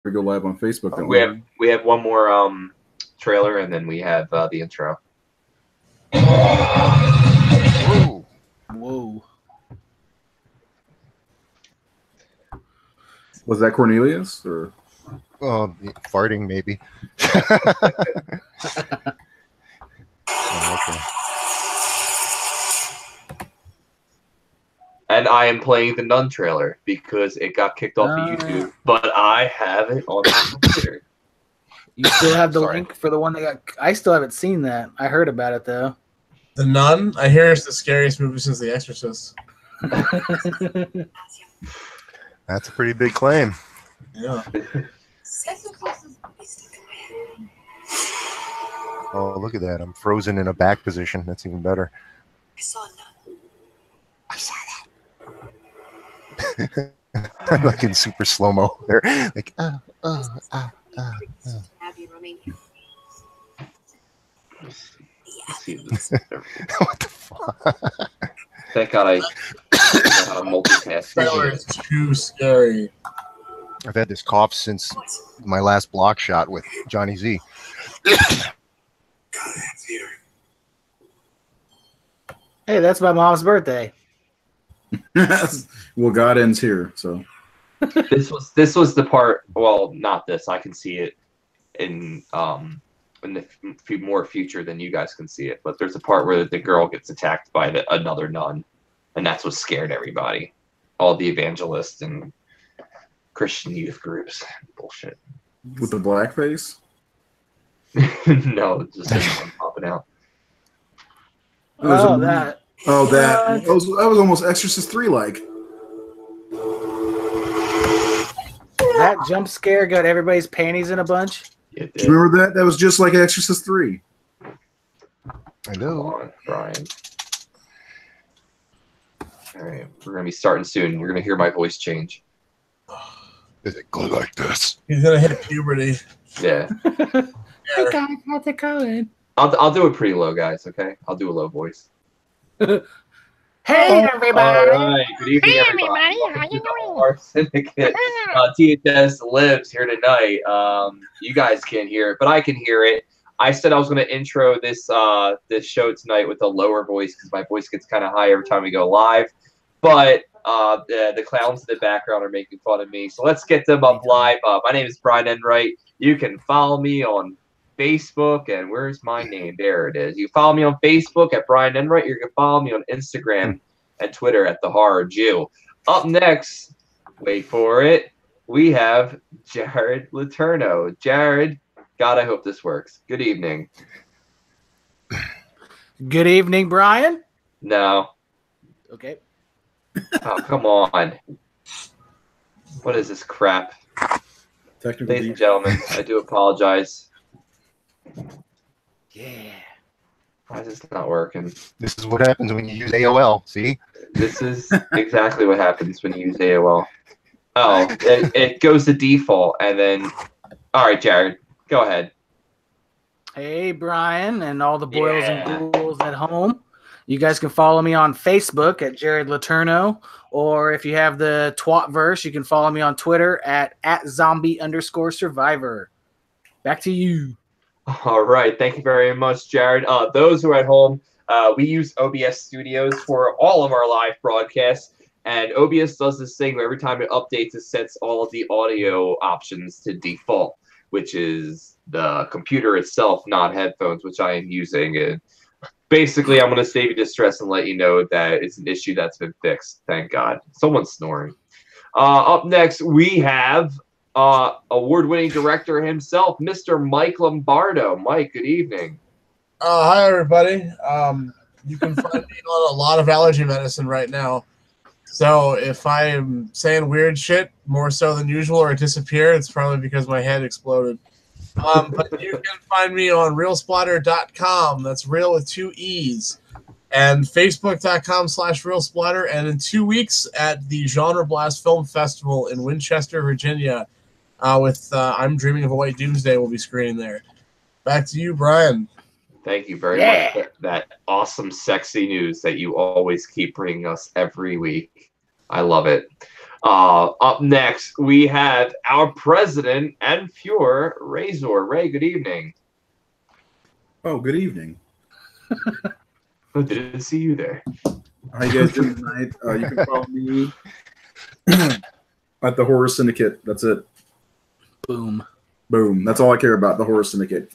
We go live on Facebook. Don't we? We have one more trailer, and then we have the intro. Whoa. Whoa. Was that Cornelius or? Farting maybe. Okay. And I am playing the Nun trailer because it got kicked off of YouTube, but I have it on my computer. You still have the link for the one that got... I still haven't seen that. I heard about it, though. The Nun? I hear it's the scariest movie since The Exorcist. That's a pretty big claim. Yeah. Oh, look at that. I'm frozen in a back position. That's even better. I saw a nun. I saw that. I'm like in super slow-mo there. Like, Abbey in Romania. what the fuck? Thank God I know how to multitask. Trailer is too scary. I've had this cough since my last block shot with Johnny Z. Hey, that's my mom's birthday. Well, God ends here, so. This was the part. Well, not this. I can see it in the more future than you guys can see it. But there's a part where the girl gets attacked by another nun, and that's what scared everybody. All the evangelists and Christian youth groups. Bullshit. With the blackface? No, just one popping out. Oh, that. Oh, that. That was almost Exorcist 3 like. That jump scare got everybody's panties in a bunch. Do you remember that? That was just like Exorcist 3. I know. Come on, Brian. All right, we're gonna be starting soon. You're gonna hear my voice change. Does it go like this? He's gonna hit puberty. Yeah. Hey guys, how's it going? I'll do it pretty low, guys. Okay, I'll do a low voice. Hey everybody! All right, good evening, everybody. How you doing? Our syndicate, THS lives here tonight. You guys can't hear it, but I can hear it. I said I was going to intro this this show tonight with a lower voice because my voice gets kind of high every time we go live. But the clowns in the background are making fun of me, so let's get them up live. My name is Brian Enright. You can follow me on Facebook, and where's my name? There it is. You can follow me on Facebook at Brian Enright. You can follow me on Instagram and Twitter at The Horror Jew. Up next, wait for it, we have Jared Letourneau. Jared, God, I hope this works. Good evening. Good evening, Brian. No. Okay. Oh, come on. What is this crap? Ladies and gentlemen, I do apologize. Yeah. Why is this not working? This is what happens when you use AOL. See? This is exactly what happens when you use AOL. Oh, it goes to default, and then... All right, Jared, go ahead. Hey, Brian, and all the boils and ghouls at home. You guys can follow me on Facebook at Jared Letourneau, or if you have the Twatverse, you can follow me on Twitter at zombie_survivor. Back to you. All right. Thank you very much, Jared. Those who are at home, we use OBS Studios for all of our live broadcasts. And OBS does this thing where every time it updates, it sets all of the audio options to default, which is the computer itself, not headphones, which I am using. And basically, I'm going to save you distress and let you know that it's an issue that's been fixed. Thank God. Someone's snoring. Up next, we have... award-winning director himself, Mr. Mike Lombardo. Mike, good evening. Hi, everybody. You can find me on a lot of allergy medicine right now. So if I am saying weird shit more so than usual or disappear, it's probably because my head exploded. But you can find me on realsplatter.com. That's real with 2 E's. And facebook.com/realsplatter. And in 2 weeks at the Genre Blast Film Festival in Winchester, Virginia, with I'm Dreaming of a White Doomsday will be screening there. Back to you, Brian. Thank you very much for that awesome, sexy news that you always keep bringing us every week. I love it. Up next, we have our president and Fuhrer, Razor. Ray, good evening. Oh, good evening. Oh, didn't see you there. How you guys doing tonight? You can follow me at the Horror Syndicate. That's it. Boom. Boom. That's all I care about. The Horror Syndicate.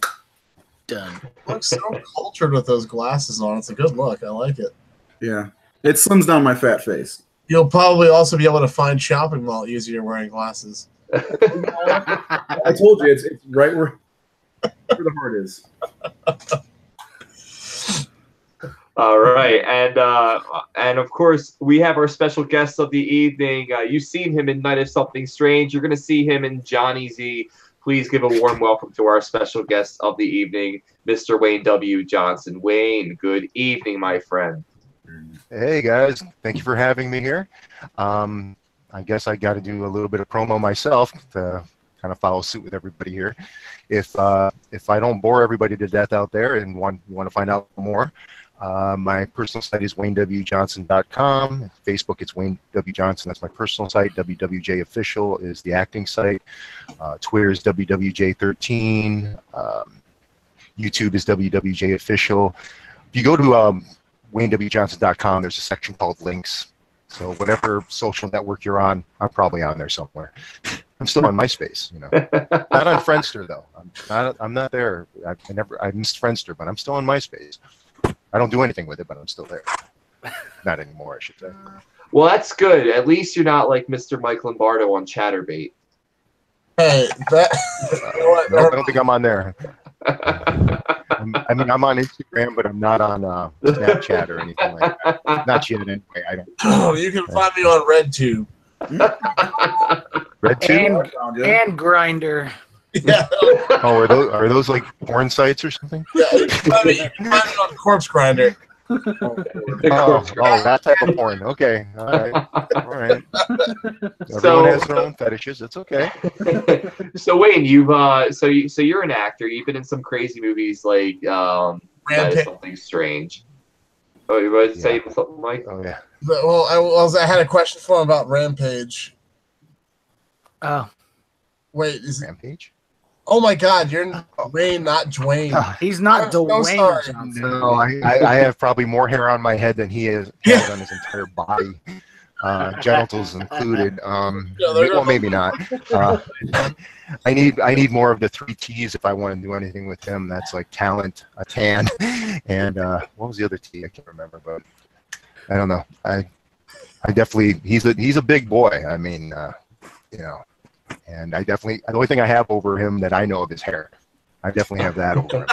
Done. Looks so cultured with those glasses on. It's a good look. I like it. Yeah. It slims down my fat face. You'll probably also be able to find shopping mall easier wearing glasses. I told you, it's right where the heart is. All right, and of course we have our special guest of the evening. You've seen him in Night of Something Strange. You're going to see him in Johnny Z. Please give a warm welcome to our special guest of the evening, Mr. Wayne W. Johnson. Wayne, good evening, my friend. Hey guys, thank you for having me here. I guess I got to do a little bit of promo myself to kind of follow suit with everybody here. If I don't bore everybody to death out there and want to find out more, my personal site is WayneWJohnson.com. Facebook, it's Wayne W. Johnson. That's my personal site. WWJ Official is the acting site. Twitter is WWJ13. YouTube is WWJ Official. If you go to WayneWJohnson.com, there's a section called links. So whatever social network you're on, I'm probably on there somewhere. I'm still on MySpace, you know. Not on Friendster though. I'm not there. I missed Friendster, but I'm still on MySpace. I don't do anything with it, but I'm still there. Not anymore, I should say. Well, that's good. At least you're not like Mr. Mike Lombardo on Chatterbait. Hey, that. No, I don't think I'm on there. I mean, I'm on Instagram, but I'm not on Snapchat or anything like that. Not yet, anyway. I don't. Oh, you can find me on RedTube. RedTube? And Grinder. Yeah. Oh, are those like porn sites or something? Yeah, you can find me on Corpse Grinder. Oh, that type of porn. Okay, all right. Everyone has their own fetishes. It's okay. So Wayne, you're an actor. You've been in some crazy movies like That Is Something Strange. Oh, you want to say something, Mike? Oh yeah. Well, I had a question for him about Rampage. Oh. Wait, is it Rampage? Oh my God, you're Dwayne, not Dwayne. He's not Dwayne sorry. Johnson. No, I have probably more hair on my head than he has on his entire body, genitals included. Well, maybe not. I need more of the 3 T's if I want to do anything with him. That's like talent, a tan, and what was the other T? I can't remember, but I don't know. I definitely he's a big boy. I mean, you know. And the only thing I have over him that I know of is hair. I definitely have that over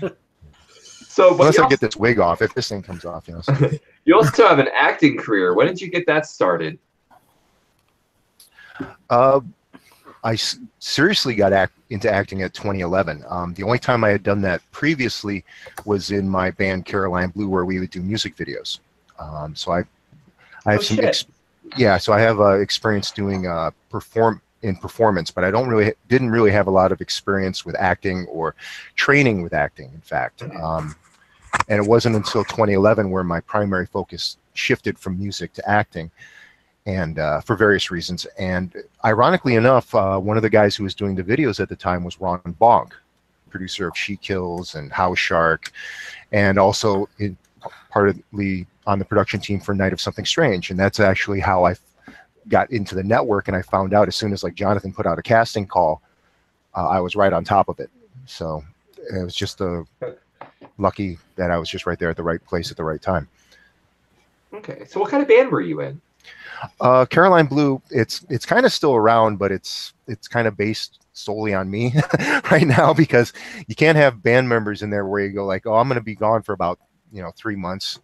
him. So, unless I get this wig off, if this thing comes off, you know. So. You also have an acting career. When did you get that started? I seriously got into acting at 2011. The only time I had done that previously was in my band Caroline Blue, where we would do music videos. So I have so I have experience doing performance, but I didn't really have a lot of experience with acting or training with acting, in fact. And it wasn't until 2011 where my primary focus shifted from music to acting, and for various reasons. And ironically enough, one of the guys who was doing the videos at the time was Ron Bonk, producer of She Kills and House Shark, and also partly on the production team for Night of Something Strange. And that's actually how I got into the network, and I found out as soon as like Jonathan put out a casting call, I was right on top of it. So it was just lucky that I was just right there at the right place at the right time. Okay, so what kind of band were you in? Caroline Blue, it's kind of still around, but it's kind of based solely on me right now, because you can't have band members in there where you go like, oh, I'm going to be gone for about 3 months,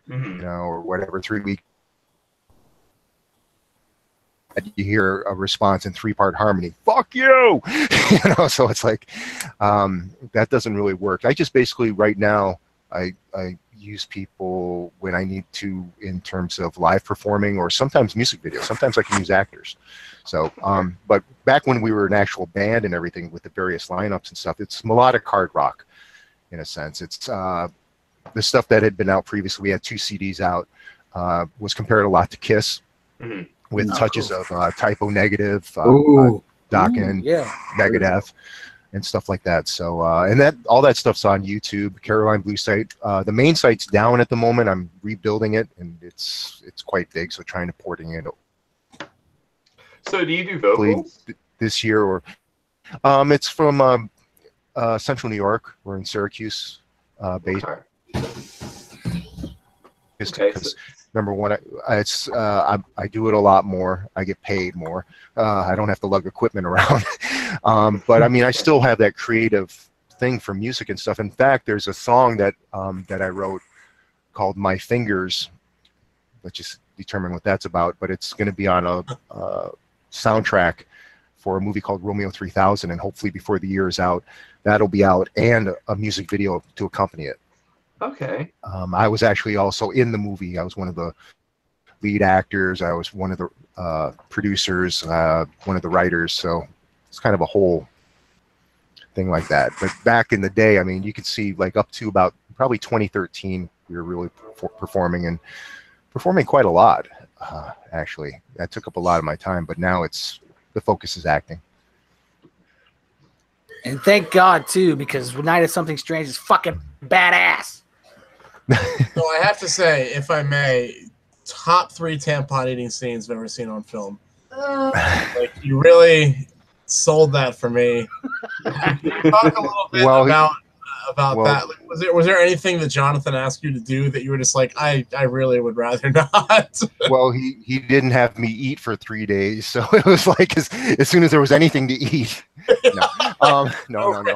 or whatever, 3 weeks. You hear a response in 3-part harmony, fuck you. So it's like that doesn't really work. I just basically right now I use people when I need to, in terms of live performing or sometimes music videos. Sometimes I can use actors. So but back when we were an actual band and everything with the various lineups and stuff, it's melodic hard rock in a sense. It's the stuff that had been out previously. We had 2 CDs out, was compared a lot to Kiss. with touches of typo negative, Ooh. Dokken, Yeah. Megadeth, and stuff like that. So and that all that stuff's on YouTube. Caroline Blue site. The main site's down at the moment. I'm rebuilding it, and it's quite big. So trying to porting it So do you do vocals? this year, or it's from Central New York. We're in Syracuse, based. Okay. Okay, number one, I do it a lot more. I get paid more. I don't have to lug equipment around. But I mean, I still have that creative thing for music and stuff. In fact, there's a song that that I wrote called "My Fingers." Let's just determine what that's about. But it's going to be on a soundtrack for a movie called Romeo 3000, and hopefully before the year is out, that'll be out, and a music video to accompany it. Okay. I was actually also in the movie. I was one of the lead actors. I was one of the producers, one of the writers. So it's kind of a whole thing like that. But back in the day, I mean, you could see like up to about probably 2013, we were really performing quite a lot. Actually, that took up a lot of my time. But now the focus is acting. And thank God too, because Night of Something Strange is fucking badass. So I have to say, if I may, top 3 tampon eating scenes I've ever seen on film. Like, you really sold that for me. Talk a little bit about that. Like, was there anything that Jonathan asked you to do that you were just like, I really would rather not? Well, he didn't have me eat for 3 days, so it was like as soon as there was anything to eat. No. No. You know,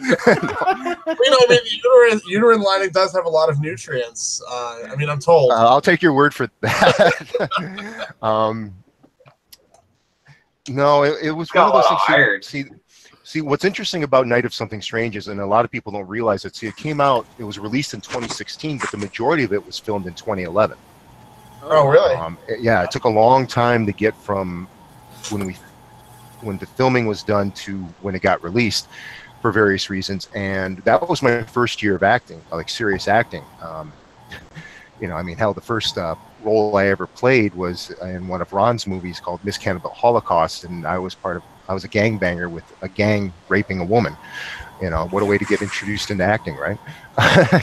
I mean, the uterine lining does have a lot of nutrients. I mean, I'm told. I'll take your word for that. No, it was one of those things. See, what's interesting about Night of Something Strange is, and a lot of people don't realize it. See, it was released in 2016, but the majority of it was filmed in 2011. Oh, really? Yeah, it took a long time to get from when the filming was done to when it got released, for various reasons. And that was my first year of acting, like serious acting. You know, I mean, hell, the first role I ever played was in one of Ron's movies called Miss Cannibal Holocaust, and I was a gangbanger with a gang raping a woman. You know, what a way to get introduced into acting, right?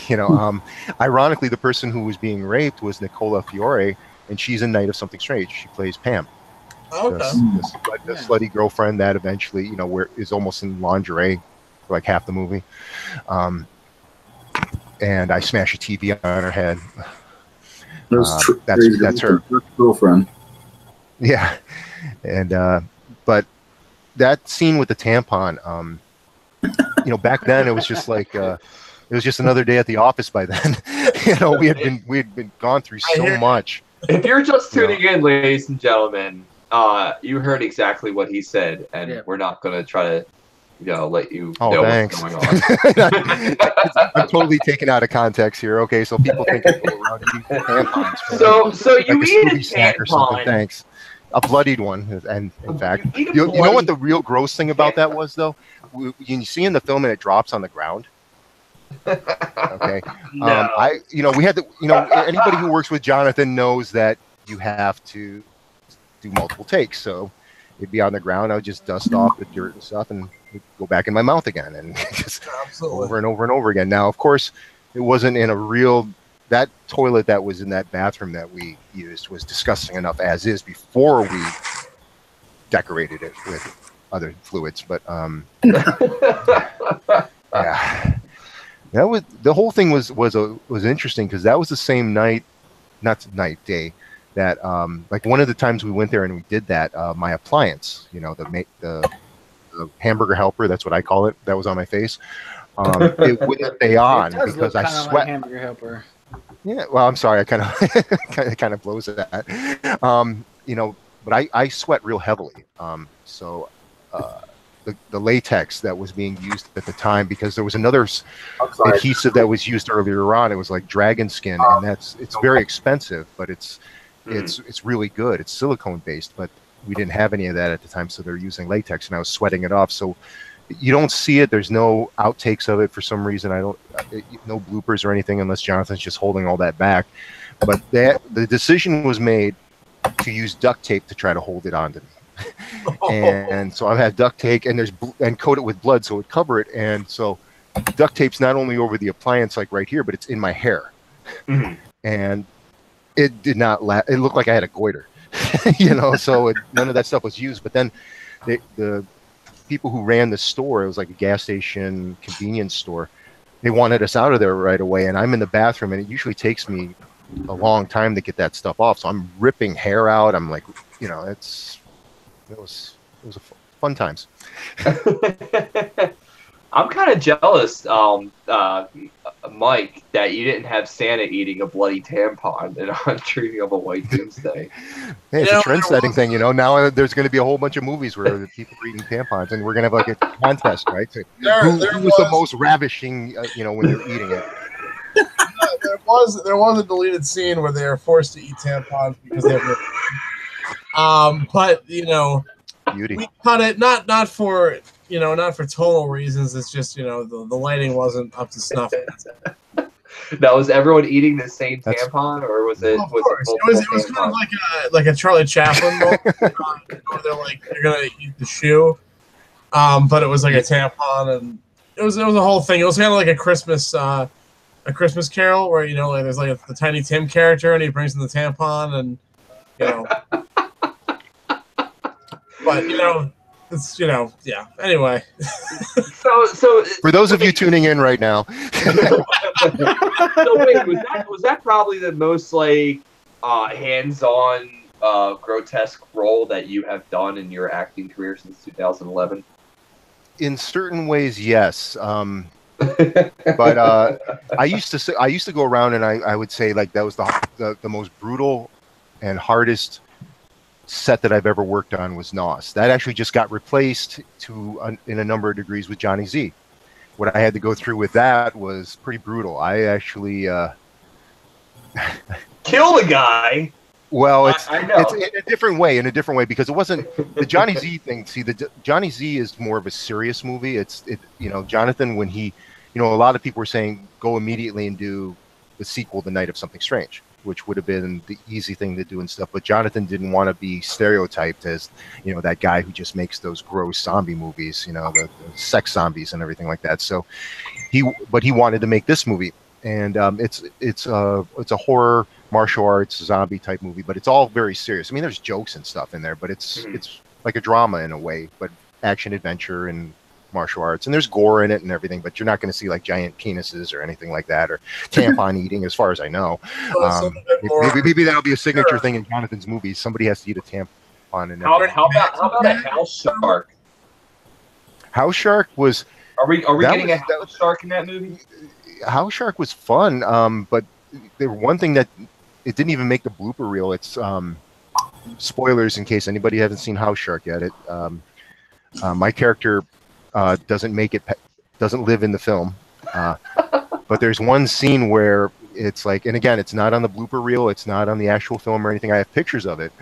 You know, ironically, the person who was being raped was Nicola Fiore, and she's in Night of Something Strange. She plays Pam. Oh, okay. The slutty girlfriend that eventually, you know, is almost in lingerie for like half the movie. And I smash a TV on her head. That's her girlfriend. Yeah, and but that scene with the tampon, you know, back then it was just like it was just another day at the office. By then, you know, we had been gone through so much. If you're just tuning in, ladies and gentlemen, you heard exactly what he said, and we're not going to try to, you know, let you know thanks. what's going on. I'm totally taken out of context here. Okay, so people think I go around eating tampons. So you like eat a snack or something. tampon. Thanks. A bloodied one, and in fact, you know what the real gross thing about that was, though? You see in the film, and it drops on the ground. Okay. No. We had to, anybody who works with Jonathan knows that you have to do multiple takes. So it'd be on the ground. I would just dust off the dirt and stuff and it'd go back in my mouth again, and just over and over and over again. Now, of course, it wasn't in that toilet that was in that bathroom that we used was disgusting enough as is before we decorated it with other fluids. But yeah. The whole thing was interesting because that was the same day that like one of the times we went there and we did that, my appliance, the hamburger helper, that's what I call it, that was on my face. It wouldn't stay on because I sweat. Like hamburger helper. Yeah, well, I'm sorry, I kind of blows at that. But I sweat real heavily. So the latex that was being used at the time, because there was another adhesive that was used earlier on. It was like dragon skin, and it's very expensive, but it's really good. It's silicone based, but we didn't have any of that at the time, so they're using latex, and I was sweating it off. So you don't see it. There's no outtakes of it for some reason. No bloopers or anything, unless Jonathan's just holding all that back. But the decision was made to use duct tape to try to hold it onto me. And so I had duct tape and coat it with blood so it would cover it. And so duct tape's not only over the appliance like right here, but it's in my hair. Mm-hmm. And it did not it looked like I had a goiter. So none of that stuff was used. But then the people who ran the store, it was like a gas station convenience store, they wanted us out of there right away. And I'm in the bathroom, and it usually takes me a long time to get that stuff off. So I'm ripping hair out. I'm like, it was fun times. I'm kind of jealous, Mike, that you didn't have Santa eating a bloody tampon and on treating of a white doomsday. Hey, it's a trend-setting thing, Now there's going to be a whole bunch of movies where the people are eating tampons, and we're going to have like a contest, right? So who was the most ravishing, when they're eating it? There was a deleted scene where they are forced to eat tampons because they have. But Beauty. we cut it not for tonal reasons. It's just the lighting wasn't up to snuff. Now, was everyone eating the same tampon, or was it? Of course, it was kind of like a Charlie Chaplin moment, where they're gonna eat the shoe, but it was like a tampon, and it was a whole thing. It was kind of like a Christmas Carol where there's like the Tiny Tim character, and he brings in the tampon, and but it's yeah. Anyway, so for those of you tuning in right now, so wait, was that probably the most hands-on grotesque role that you have done in your acting career since 2011? In certain ways, yes. But I used to go around and I would say like that was the most brutal and hardest set that I've ever worked on was NOS. That actually just got replaced in a number of degrees with Johnny Z. What I had to go through with that was pretty brutal. I actually killed a guy. Well, it's I know. It's in a different way because it wasn't the Johnny Z thing. See, the Johnny Z is more of a serious movie. Jonathan, when he, a lot of people were saying go immediately and do the sequel, The Night of Something Strange, which would have been the easy thing to do and stuff. But Jonathan didn't want to be stereotyped as, that guy who just makes those gross zombie movies, the sex zombies and everything like that. So he wanted to make this movie, and it's a horror, martial arts, zombie type movie, but it's all very serious. I mean, there's jokes and stuff in there, but it's like a drama in a way, but action adventure and martial arts, and there's gore in it and everything, but you're not going to see like giant penises or anything like that, or tampon eating, as far as I know. Maybe that'll be a signature thing in Jonathan's movies. Somebody has to eat a tampon. And how about a house shark? House shark was. Are we getting a house shark in that movie? House shark was fun, but there one thing that it didn't even make the blooper reel. It's spoilers in case anybody hasn't seen House Shark yet. My character doesn't live in the film, but there's one scene where it's like, and again, it's not on the blooper reel, it's not on the actual film or anything. I have pictures of it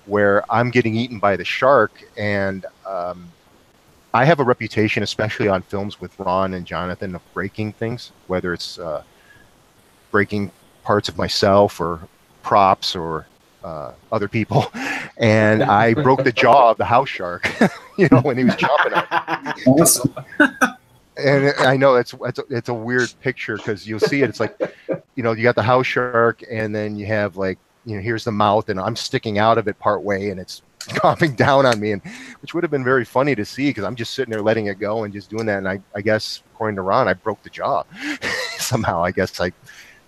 where I'm getting eaten by the shark, and I have a reputation, especially on films with Ron and Jonathan, of breaking things, whether it's breaking parts of myself or props or other people, and I broke the jaw of the house shark, when he was chomping on it. Awesome. And I know it's a weird picture because you'll see it. It's like, you got the house shark, and then you have like, here's the mouth, and I'm sticking out of it part way, and it's chomping down on me, and which would have been very funny to see because I'm just sitting there letting it go and just doing that. And I guess according to Ron, I broke the jaw somehow. I guess I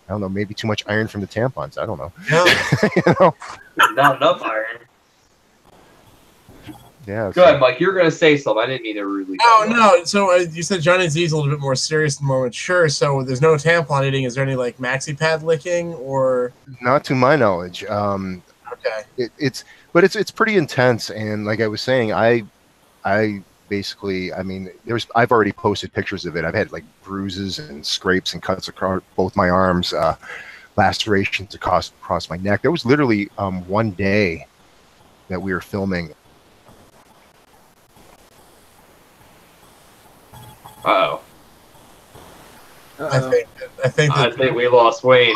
don't know, maybe too much iron from the tampons. I don't know. Not enough iron. Yeah. Go ahead, Mike. You were going to say something. I didn't mean to rudely. No. So you said Johnny Z's a little bit more serious and more mature. So there's no tampon eating. Is there any like maxi pad licking or? Not to my knowledge. Okay. It's pretty intense, and like I was saying, I basically, I mean, I've already posted pictures of it. I've had like bruises and scrapes and cuts across both my arms, lacerations across my neck. There was literally one day that we were filming. I think we lost Wayne.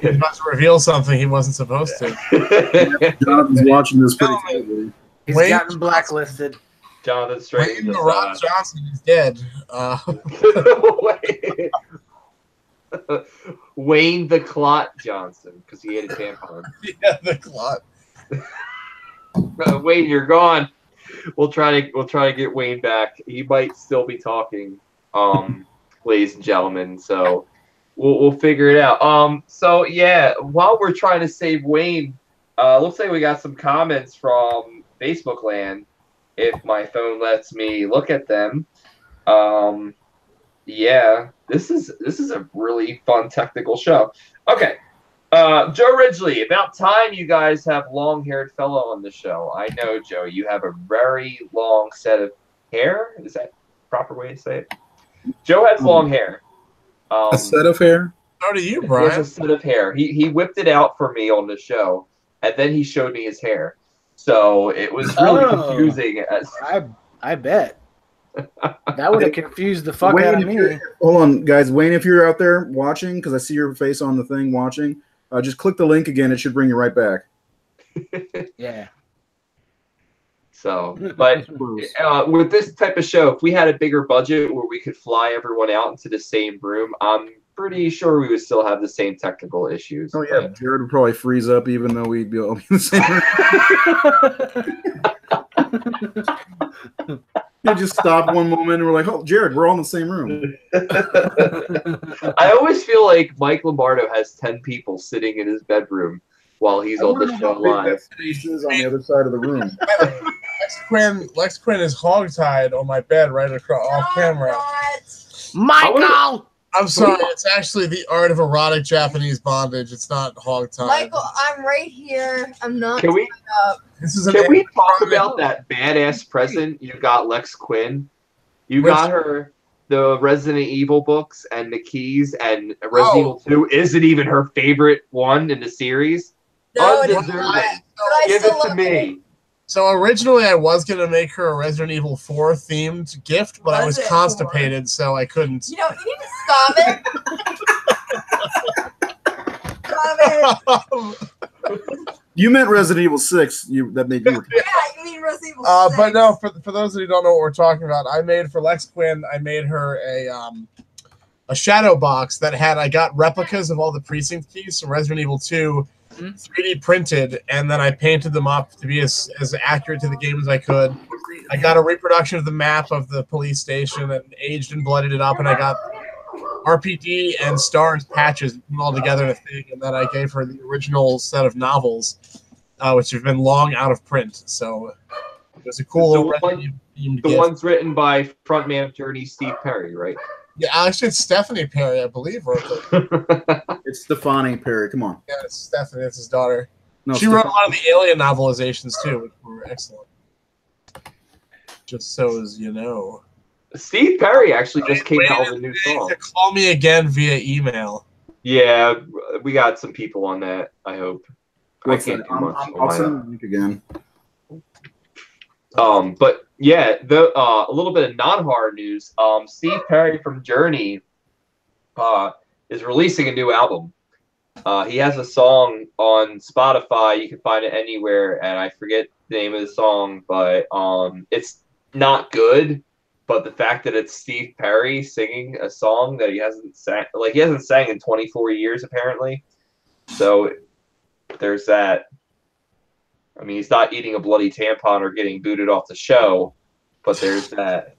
He's about to reveal something he wasn't supposed to. Jonathan's watching this pretty closely. He's Wayne gotten blacklisted. Jonathan Strange. Wayne the Rock Johnson is dead. Wayne the Clot Johnson, because he ate a tampon. Yeah, the clot. Wayne, you're gone. We'll try to get Wayne back. He might still be talking, ladies and gentlemen. So we'll figure it out. So yeah, while we're trying to save Wayne, looks like we got some comments from Facebook land. If my phone lets me look at them. Yeah, this is a really fun technical show. Okay. Joe Ridgely, about time you guys have long-haired fellow on the show. I know, Joe, you have a very long set of hair. Is that the proper way to say it? Joe has long hair. A set of hair? So do you, He Brian. has a set of hair. He whipped it out for me on the show, and then he showed me his hair. So it was really confusing. I bet. That would have confused the fuck out of me. Hold on, guys. Wayne, if you're out there watching, because I see your face on the thing watching, just click the link again. It should bring you right back. Yeah. So, but with this type of show, if we had a bigger budget where we could fly everyone out into the same room, I'm pretty sure we would still have the same technical issues. Oh yeah, Jared would probably freeze up even though we'd be all in the same room. You just stop one moment and we're like, "Oh, Jared, we're all in the same room." I always feel like Mike Lombardo has 10 people sitting in his bedroom while he's on the show live. Stations on the other side of the room. Lex Quinn is hogtied on my bed right across off camera. Michael! I'm sorry, it's actually the art of erotic Japanese bondage. It's not hogtied. Michael, I'm right here. I'm not. Can we Can we talk about that badass present you got Lex Quinn? You got her the Resident Evil books and the keys, and Resident Evil 2 isn't even her favorite one in the series. No, it Undeserving. isn't. Give it to me. So originally I was going to make her a Resident Evil 4 themed gift, but I was Was it constipated, so I couldn't. You know, you need to stop it. Stop it. You meant Resident Evil 6. That made you. Yeah, you mean Resident Evil 6. But no, for those of you who don't know what we're talking about, I made for Lex Quinn, I made her a shadow box that I got replicas of all the precinct keys from Resident Evil 2, 3D printed, and then I painted them up to be as accurate to the game as I could. I got a reproduction of the map of the police station and aged and blooded it up, and I got RPD and stars patches all together in a thing, and then I gave her the original set of novels, which have been long out of print. So it was a cool little themed gift. One's written by frontman of Journey, Steve Perry, right? Yeah, actually, it's Stephanie Perry, I believe, wrote it. It's Stefani Perry. Come on. Yeah, it's Stephanie. It's his daughter. No, She wrote a lot of the Alien novelizations too, which were excellent. Just so as you know. Steve Perry actually just came out with a new song. Call me again via email. Yeah, we got some people on that, I hope. What's I can't that? do much. I'll send the link again. But yeah, a little bit of non-horror news. Steve Perry from Journey is releasing a new album. He has a song on Spotify. You can find it anywhere, and I forget the name of the song, but it's not good. But the fact that it's Steve Perry singing a song that he hasn't sang in 24 years apparently. So there's that. I mean, he's not eating a bloody tampon or getting booted off the show, but there's that.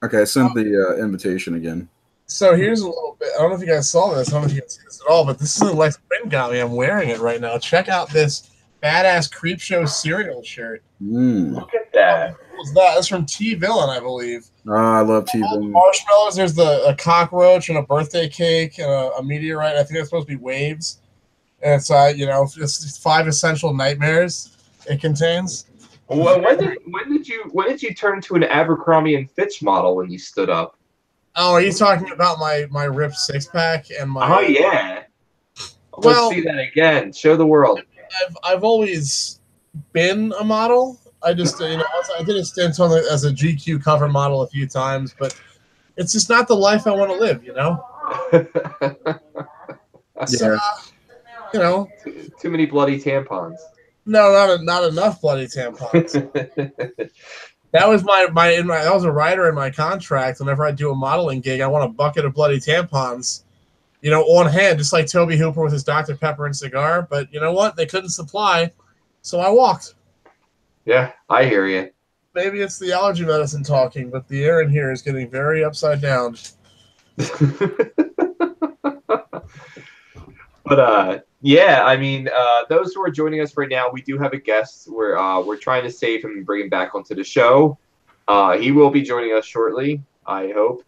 Okay, I sent the invitation again. So here's a little bit. I don't know if you guys saw this. I don't know if you can see this at all, but this is a Lex Quinn got me. I'm wearing it right now. Check out this badass Creepshow cereal shirt. Look at that. What's that? That's from T-Villain, I believe. I love T-Villain. Marshmallows. There's a cockroach and a birthday cake and a meteorite. I think that's supposed to be waves. And it's it's 5 essential nightmares it contains. Well, when did you turn to an Abercrombie and Fitch model when you stood up? Oh, are you talking about my ripped 6-pack and my? Oh yeah. Well, Let's see that again. Show the world. I've always been a model. I just I did a stint on as a GQ cover model a few times, but it's just not the life I want to live. Yeah. You know, Too many bloody tampons. no, not enough bloody tampons. That was that was a rider in my contract. Whenever I do a modeling gig, I want a bucket of bloody tampons, you know, on hand, just like Toby Hooper with his Dr. Pepper and cigar. But you know what? They couldn't supply, so I walked. Yeah, I hear you. Maybe it's the allergy medicine talking, but the air in here is getting very upside down. But yeah, I mean, those who are joining us right now, we do have a guest. We're trying to save him and bring him back onto the show. He will be joining us shortly, I hope.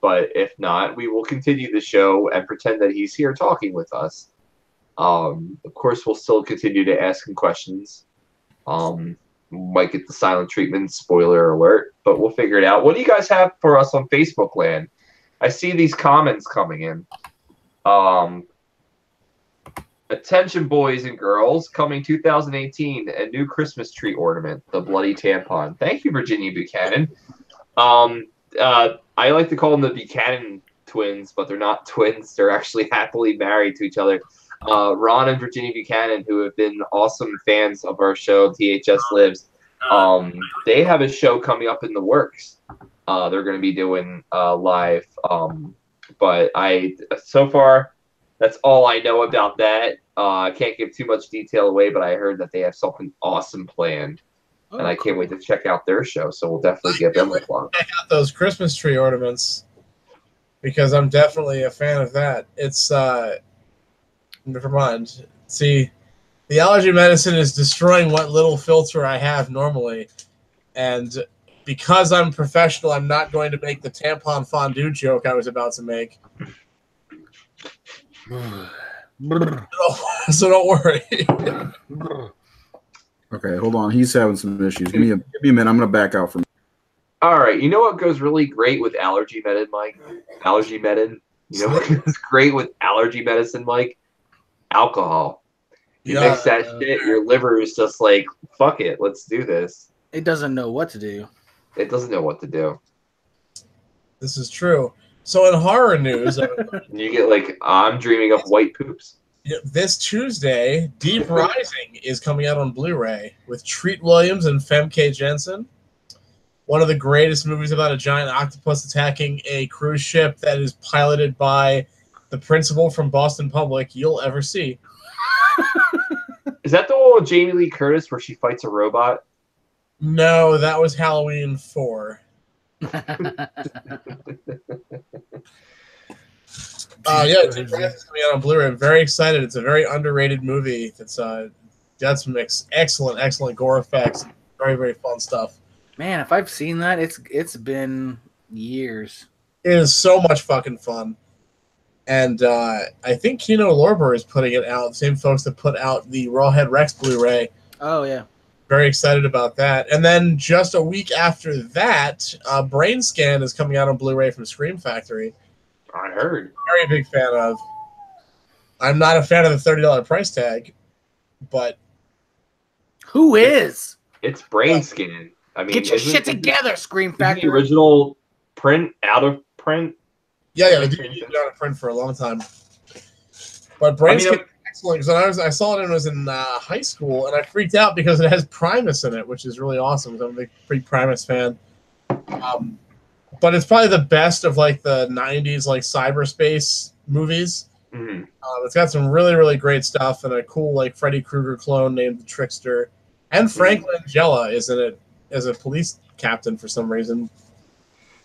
But if not, we will continue the show and pretend that he's here talking with us. Of course, we'll still continue to ask him questions. Might get the silent treatment, spoiler alert, but we'll figure it out. What do you guys have for us on Facebook land? I see these comments coming in. Attention, boys and girls, coming 2018, a new Christmas tree ornament, the bloody tampon. Thank you, Virginia Buchanan. I like to call them the Buchanan twins, but they're not twins. They're actually happily married to each other. Ron and Virginia Buchanan, who have been awesome fans of our show, THS Lives, they have a show coming up in the works. They're going to be doing live. But so far, that's all I know about that. I can't give too much detail away, but I heard that they have something awesome planned. And I can't wait to check out their show, so we'll definitely give them a plug. Check out those Christmas tree ornaments, because I'm definitely a fan of that. It's never mind. See, the allergy medicine is destroying what little filter I have normally, and because I'm professional, I'm not going to make the tampon fondue joke I was about to make. So don't worry. Okay, hold on. He's having some issues. Give me a minute. I'm gonna back out from. All right. You know what goes really great with allergy medicine, Mike? Allergy medicine. You know what goes great with allergy medicine, Mike? Alcohol. You mix that shit, your liver is just like, fuck it, let's do this. It doesn't know what to do. It doesn't know what to do. This is true. So in horror news, you get like, I'm dreaming of white poops. This Tuesday, Deep Rising is coming out on Blu-ray with Treat Williams and Femke Jensen. One of the greatest movies about a giant octopus attacking a cruise ship that is piloted by the principal from Boston Public you'll ever see. Is that the one with Jamie Lee Curtis where she fights a robot? No, that was Halloween 4. Yeah, Deep Rising is coming out on Blu-ray. I'm very excited. It's a very underrated movie. It's got some excellent gore effects. Very, very fun stuff. Man, if I've seen that, it's been years. It is so much fucking fun. And I think Kino Lorber is putting it out. The same folks that put out the Rawhead Rex Blu-ray. Oh, yeah. Very excited about that. And then just a week after that, Brain Scan is coming out on Blu-ray from Scream Factory. I heard. Very big fan of. I'm not a fan of the $30 price tag, but... Who is? It's Brain Scan. I mean, get your shit together, Scream Factory. The original print out of print. Yeah, they did it out of print for a long time. But Brain Scan is excellent because I saw it when I was in high school, and I freaked out because it has Primus in it, which is really awesome. I'm a big Primus fan. But it's probably the best of like the '90s like cyberspace movies. Mm-hmm. It's got some really, really great stuff and a cool like Freddy Krueger clone named the Trickster, and Frank Langella is in it as a police captain for some reason.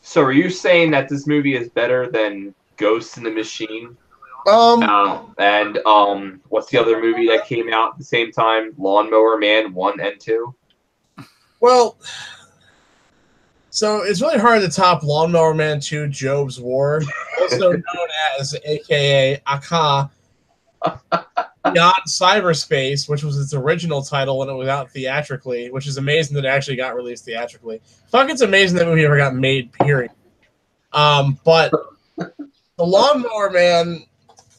So are you saying that this movie is better than Ghost in the Machine? And what's the other movie that came out at the same time? Lawnmower Man 1 and 2? Well, so it's really hard to top Lawnmower Man 2 Job's War, also known as AKA Aka Beyond Cyberspace, which was its original title when it was out theatrically, which is amazing that it actually got released theatrically. Fuck, it's amazing that movie ever got made, period. But the Lawnmower Man,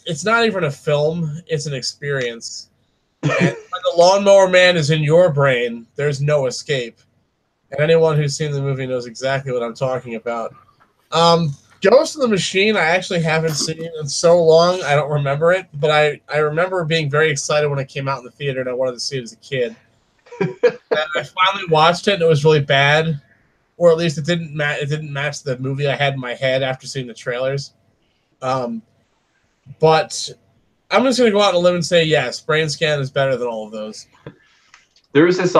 it's not even a film, it's an experience. And when the Lawnmower Man is in your brain, there's no escape. And anyone who's seen the movie knows exactly what I'm talking about. Ghost in the Machine, I actually haven't seen in so long, I don't remember it. But I remember being very excited when it came out in the theater, and I wanted to see it as a kid. And I finally watched it, and it was really bad, or at least it didn't match the movie I had in my head after seeing the trailers. But I'm just gonna go out on a limb and say yes, Brain Scan is better than all of those. There was this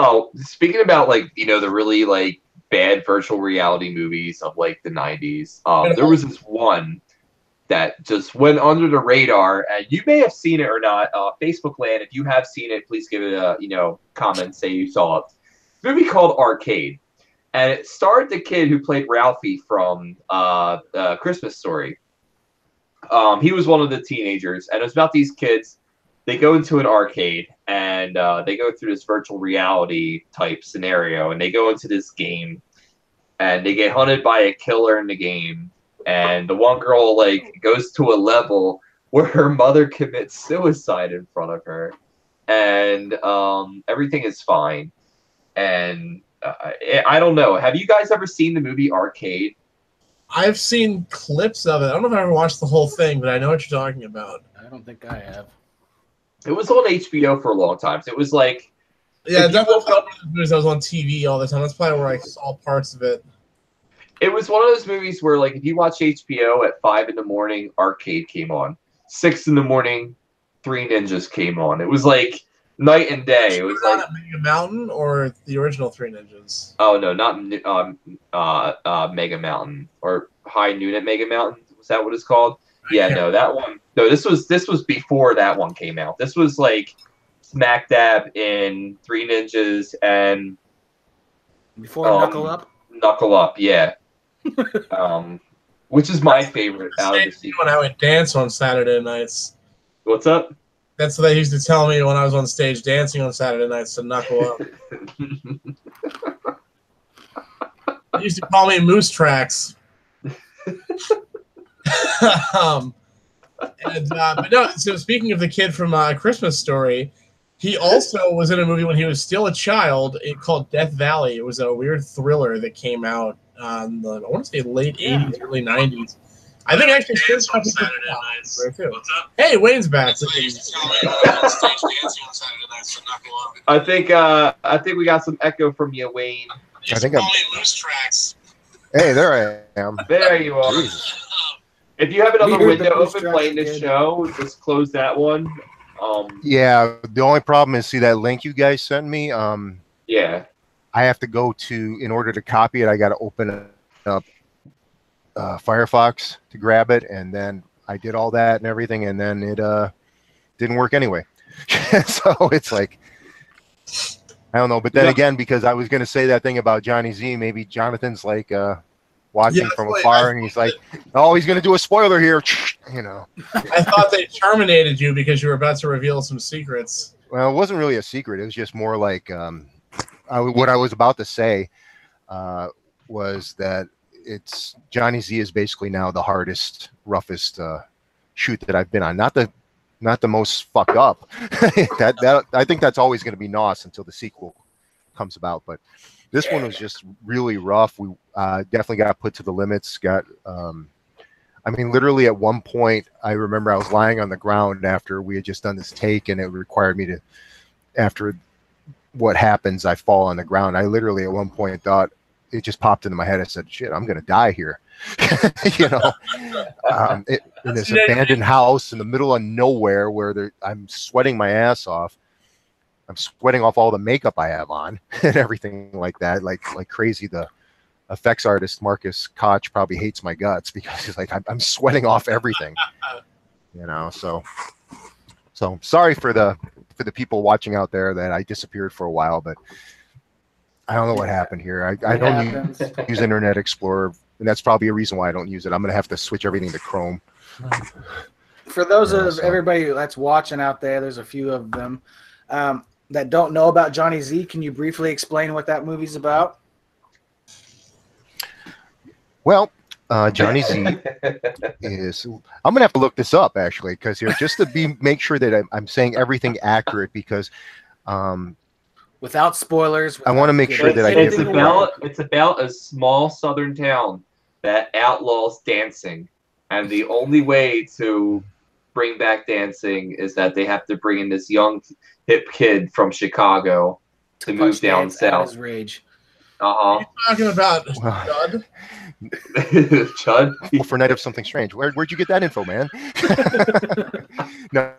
speaking about like the really like bad virtual reality movies of like the 90s. There was this one that just went under the radar, and you may have seen it or not. Facebook land, if you have seen it, please give it a comment, say you saw it. A movie called Arcade, and it starred the kid who played Ralphie from Christmas Story. He was one of the teenagers, and it was about these kids. They go into an arcade, and they go through this virtual reality type scenario, and they go into this game, and they get hunted by a killer in the game. And the one girl like goes to a level where her mother commits suicide in front of her, and everything is fine. And I don't know. Have you guys ever seen the movie Arcade? I've seen clips of it. I don't know if I ever watched the whole thing, but I know what you're talking about. I don't think I have. It was on HBO for a long time. So it was like, yeah, definitely one of those movies that was on TV all the time. That's probably where I saw parts of it. It was one of those movies where, like, if you watch HBO at 5 in the morning, Arcade came on. 6 in the morning, Three Ninjas came on. It was like night and day. It was like Mega Mountain or the original Three Ninjas. Oh no, not Mega Mountain or High Noon at Mega Mountain. Was that what it's called? Yeah, no, that one. No, this was before that one came out. This was like smack dab in Three Ninjas and before Knuckle Up. Knuckle Up, yeah. Which is my favorite out of the sequence. When I would dance on Saturday nights. What's up? That's what they used to tell me when I was on stage dancing on Saturday nights to Knuckle Up. They used to call me Moose Tracks. But no, so speaking of the kid from Christmas Story, he also was in a movie when he was still a child called Death Valley. It was a weird thriller that came out on the, I want to say late 80s, early 90s. I think actually dance on Saturday nights. What's up? Hey, Wayne's back. I think we got some echo from you, Wayne. I think I'm Loose Tracks. Hey, there I am. There you are. Jesus. If you have another window open playing this show, just close that one. Yeah, the only problem is, see that link you guys sent me? Yeah. I have to go to, in order to copy it, I got to open up Firefox to grab it, and then I did all that and everything, and then it didn't work anyway. So it's like, I don't know. But then again, because I was going to say that thing about Johnny Z, maybe Jonathan's like watching from afar, and he's like, oh, he's going to do a spoiler here, you know. I thought they terminated you because you were about to reveal some secrets. Well, it wasn't really a secret. It was just more like what I was about to say was that it's Johnny Z is basically now the hardest, roughest shoot that I've been on. Not the most fucked up. that I think that's always going to be NOS until the sequel comes about. But this one was just really rough. We definitely got put to the limits. I mean, literally at one point, I remember I was lying on the ground after we had just done this take, and it required me to, after what happens, I fall on the ground. I literally at one point thought, it just popped into my head. I said, shit, I'm going to die here. You know, in this abandoned house in the middle of nowhere where I'm sweating my ass off. I'm sweating off all the makeup I have on and everything like that, like crazy. The effects artist Marcus Koch probably hates my guts because he's like, I'm sweating off everything, you know. So sorry for the people watching out there that I disappeared for a while, but I don't know what happened here. I don't use Internet Explorer, and that's probably a reason why I don't use it. I'm going to have to switch everything to Chrome. For those of everybody that's watching out there, there's a few of them that don't know about Johnny Z. Can you briefly explain what that movie's about? Well, Johnny Z is. I'm going to have to look this up actually, because here just to make sure that I'm saying everything accurate, because. Without spoilers. I want to make sure that I it's about a small southern town that outlaws dancing, and the only way to bring back dancing is that they have to bring in this young hip kid from Chicago to move Punch down dance out south. his rage. Talking about Well, Judd? Chud. for Night of Something Strange. Where'd you get that info, man? No.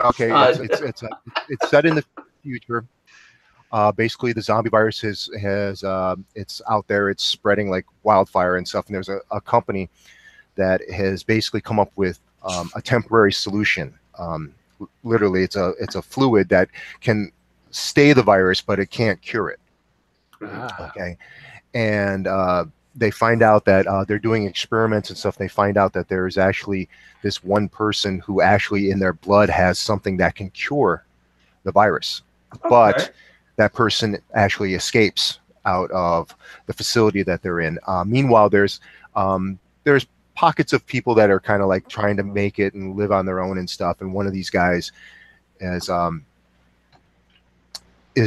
Okay, it's set in the future. Basically, the zombie virus has it's out there. It's spreading like wildfire and stuff. And there's a company that has basically come up with a temporary solution. Literally, it's a fluid that can stay the virus, but it can't cure it. Okay, and they find out that they're doing experiments and stuff. They find out that there's actually this one person who actually in their blood has something that can cure the virus, but that person actually escapes out of the facility that they're in. Meanwhile, there's pockets of people that are kind of like trying to make it and live on their own and stuff. And one of these guys is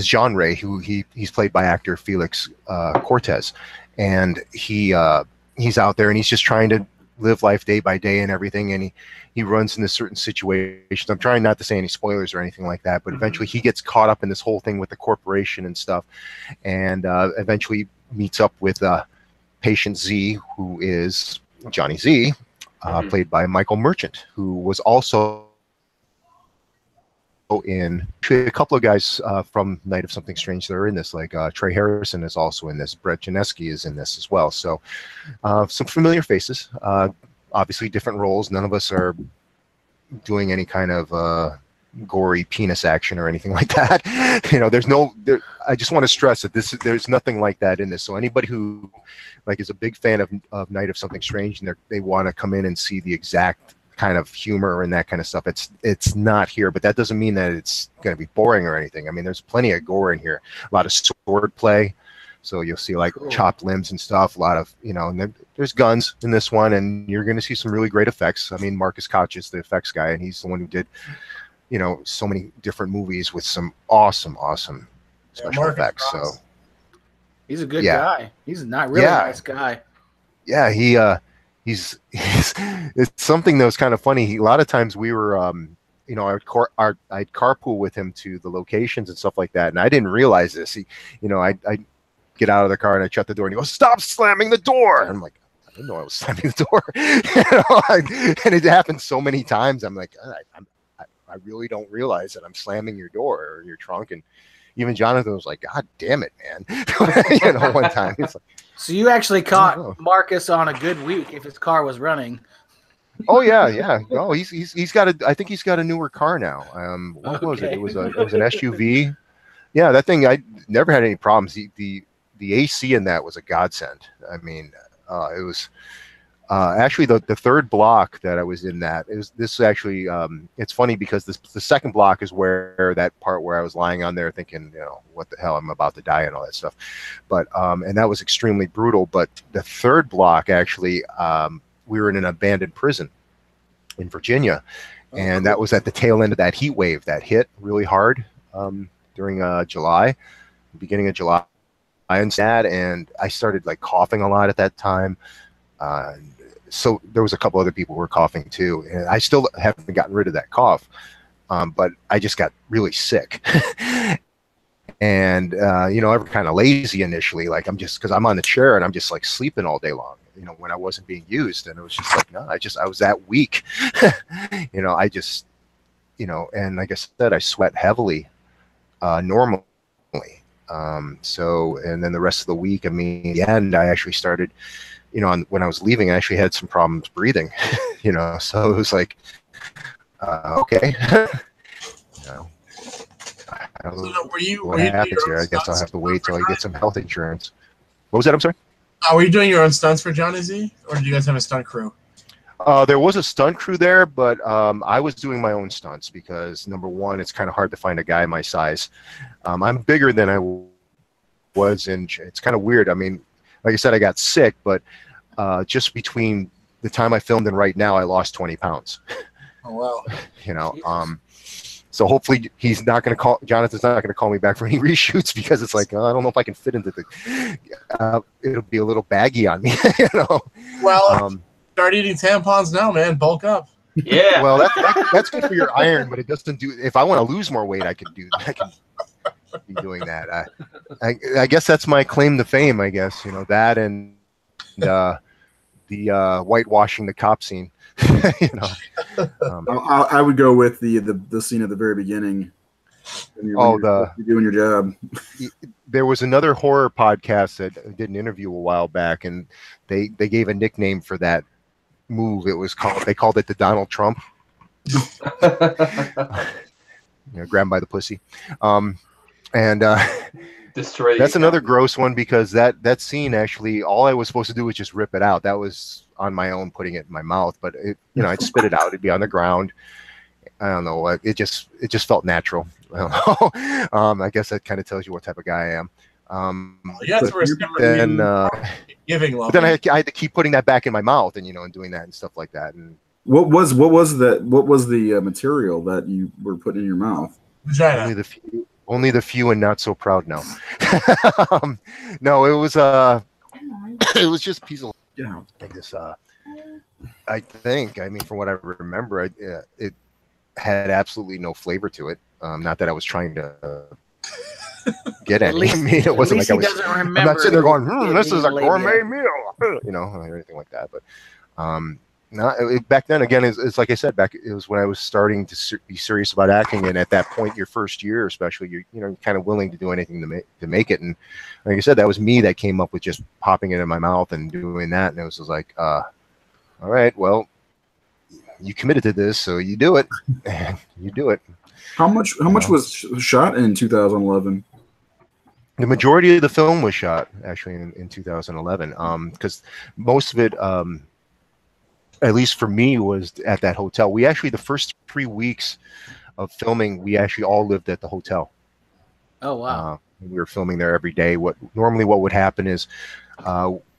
John Ray, who he's played by actor Felix Cortez, and he's out there and he's just trying to live life day by day and everything, and he runs into certain situations. I'm trying not to say any spoilers or anything like that, but eventually he gets caught up in this whole thing with the corporation and stuff, and eventually meets up with Patient Z, who is Johnny Z, played by Michael Merchant, who was also in a couple of guys from Night of Something Strange that are in this, like Trey Harrison is also in this, Brett Janeski is in this as well. So some familiar faces, obviously different roles. None of us are doing any kind of gory penis action or anything like that. You know, I just want to stress that there's nothing like that in this. So anybody who like is a big fan of Night of Something Strange and they want to come in and see the exact kind of humor and that kind of stuff, it's not here, but that doesn't mean that it's going to be boring or anything. I mean, there's plenty of gore in here, a lot of sword play, so you'll see like chopped limbs and stuff, a lot of, you know, and there's guns in this one, and you're going to see some really great effects. I mean, Marcus Koch is the effects guy, and he's the one who did, you know, so many different movies with some awesome special effects. So he's a good guy. He's not really a nice guy. Yeah, he's it's something that was kind of funny. A lot of times we were you know, I'd carpool with him to the locations and stuff like that, and I didn't realize this. You know, I get out of the car and I shut the door, and he goes, "Stop slamming the door!" And I'm like, I didn't know I was slamming the door. You know, and it happened so many times. I'm like, I really don't realize that I'm slamming your door or your trunk. And even Jonathan was like, "God damn it, man!" You know, one time he's like, so you actually caught Marcus on a good week if his car was running. Oh yeah. Oh, he's got I think he's got a newer car now. What was it? It was an SUV. Yeah, that thing, I never had any problems. The AC in that was a godsend. I mean, it was actually the third block that I was in. This actually it's funny because the second block is where that part where I was lying on there thinking, you know, what the hell, I'm about to die and all that stuff. But and that was extremely brutal. But the third block actually, we were in an abandoned prison in Virginia, and that was at the tail end of that heat wave that hit really hard during July, beginning of July, and I started like coughing a lot at that time. So there was a couple other people who were coughing too, and I still haven't gotten rid of that cough, but I just got really sick. And you know, I was kind of lazy initially, like because I'm on the chair and I'm just like sleeping all day long, you know, when I wasn't being used. And it was just like, no, I was that weak. You know, I just, you know, and like I said, I sweat heavily normally. So, and then the rest of the week, I mean, in the end, I actually started, you know, when I was leaving, I actually had some problems breathing, you know, so it was like, okay. You know, I don't know what happens here. I guess I'll have to wait till I get some health insurance. What was that? I'm sorry? Were you doing your own stunts for Johnny Z, or do you guys have a stunt crew? There was a stunt crew there, but I was doing my own stunts because, number one, it's kind of hard to find a guy my size. I'm bigger than I was, and it's kind of weird. I mean, like I said, I got sick, but just between the time I filmed and right now, I lost 20 pounds. Oh, wow. You know, So hopefully he's not going to call. Jonathan's not going to call me back for any reshoots because it's like, I don't know if I can fit into the. It'll be a little baggy on me, you know. Well, start eating tampons now, man. Bulk up. Yeah. Well, that's good for your iron, but it doesn't do. If I want to lose more weight, I can do. I can be doing that. I guess that's my claim to fame. I guess that and the whitewashing the cop scene. You know. I would go with the scene at the very beginning. When you're doing your job. There was another horror podcast that did an interview a while back, and they gave a nickname for that move. They called it the Donald Trump. Grab 'em by the pussy. And destroy. That's another gross one because that scene actually, all I was supposed to do was just rip it out. That was on my own, putting it in my mouth, but I'd spit it out. It'd be on the ground. I don't know. It just felt natural. I don't know. I guess that kind of tells you what type of guy I am. Then I had to keep putting that back in my mouth and doing that and stuff like that. And what was the material that you were putting in your mouth? Vagina. Only the few and not so proud now. No, it was just a piece of like this. I think. I mean, from what I remember, it had absolutely no flavor to it. Not that I was trying to get any. I mean, it wasn't like I was. I'm not sitting there going, "This is a gourmet meal," or anything like that. But back then, again, it's like I said, it was when I was starting to be serious about acting, and at that point, your first year, especially, you're kind of willing to do anything to make it. And like I said, that was me that came up with just popping it in my mouth and doing that, and it was just like, all right, well, you committed to this, so you do it, and you do it. How much was shot in 2011? The majority of the film was shot actually in 2011, because most of it, at least for me, was at that hotel. We actually, the first 3 weeks of filming, we actually all lived at the hotel. Oh wow! We were filming there every day. What would happen is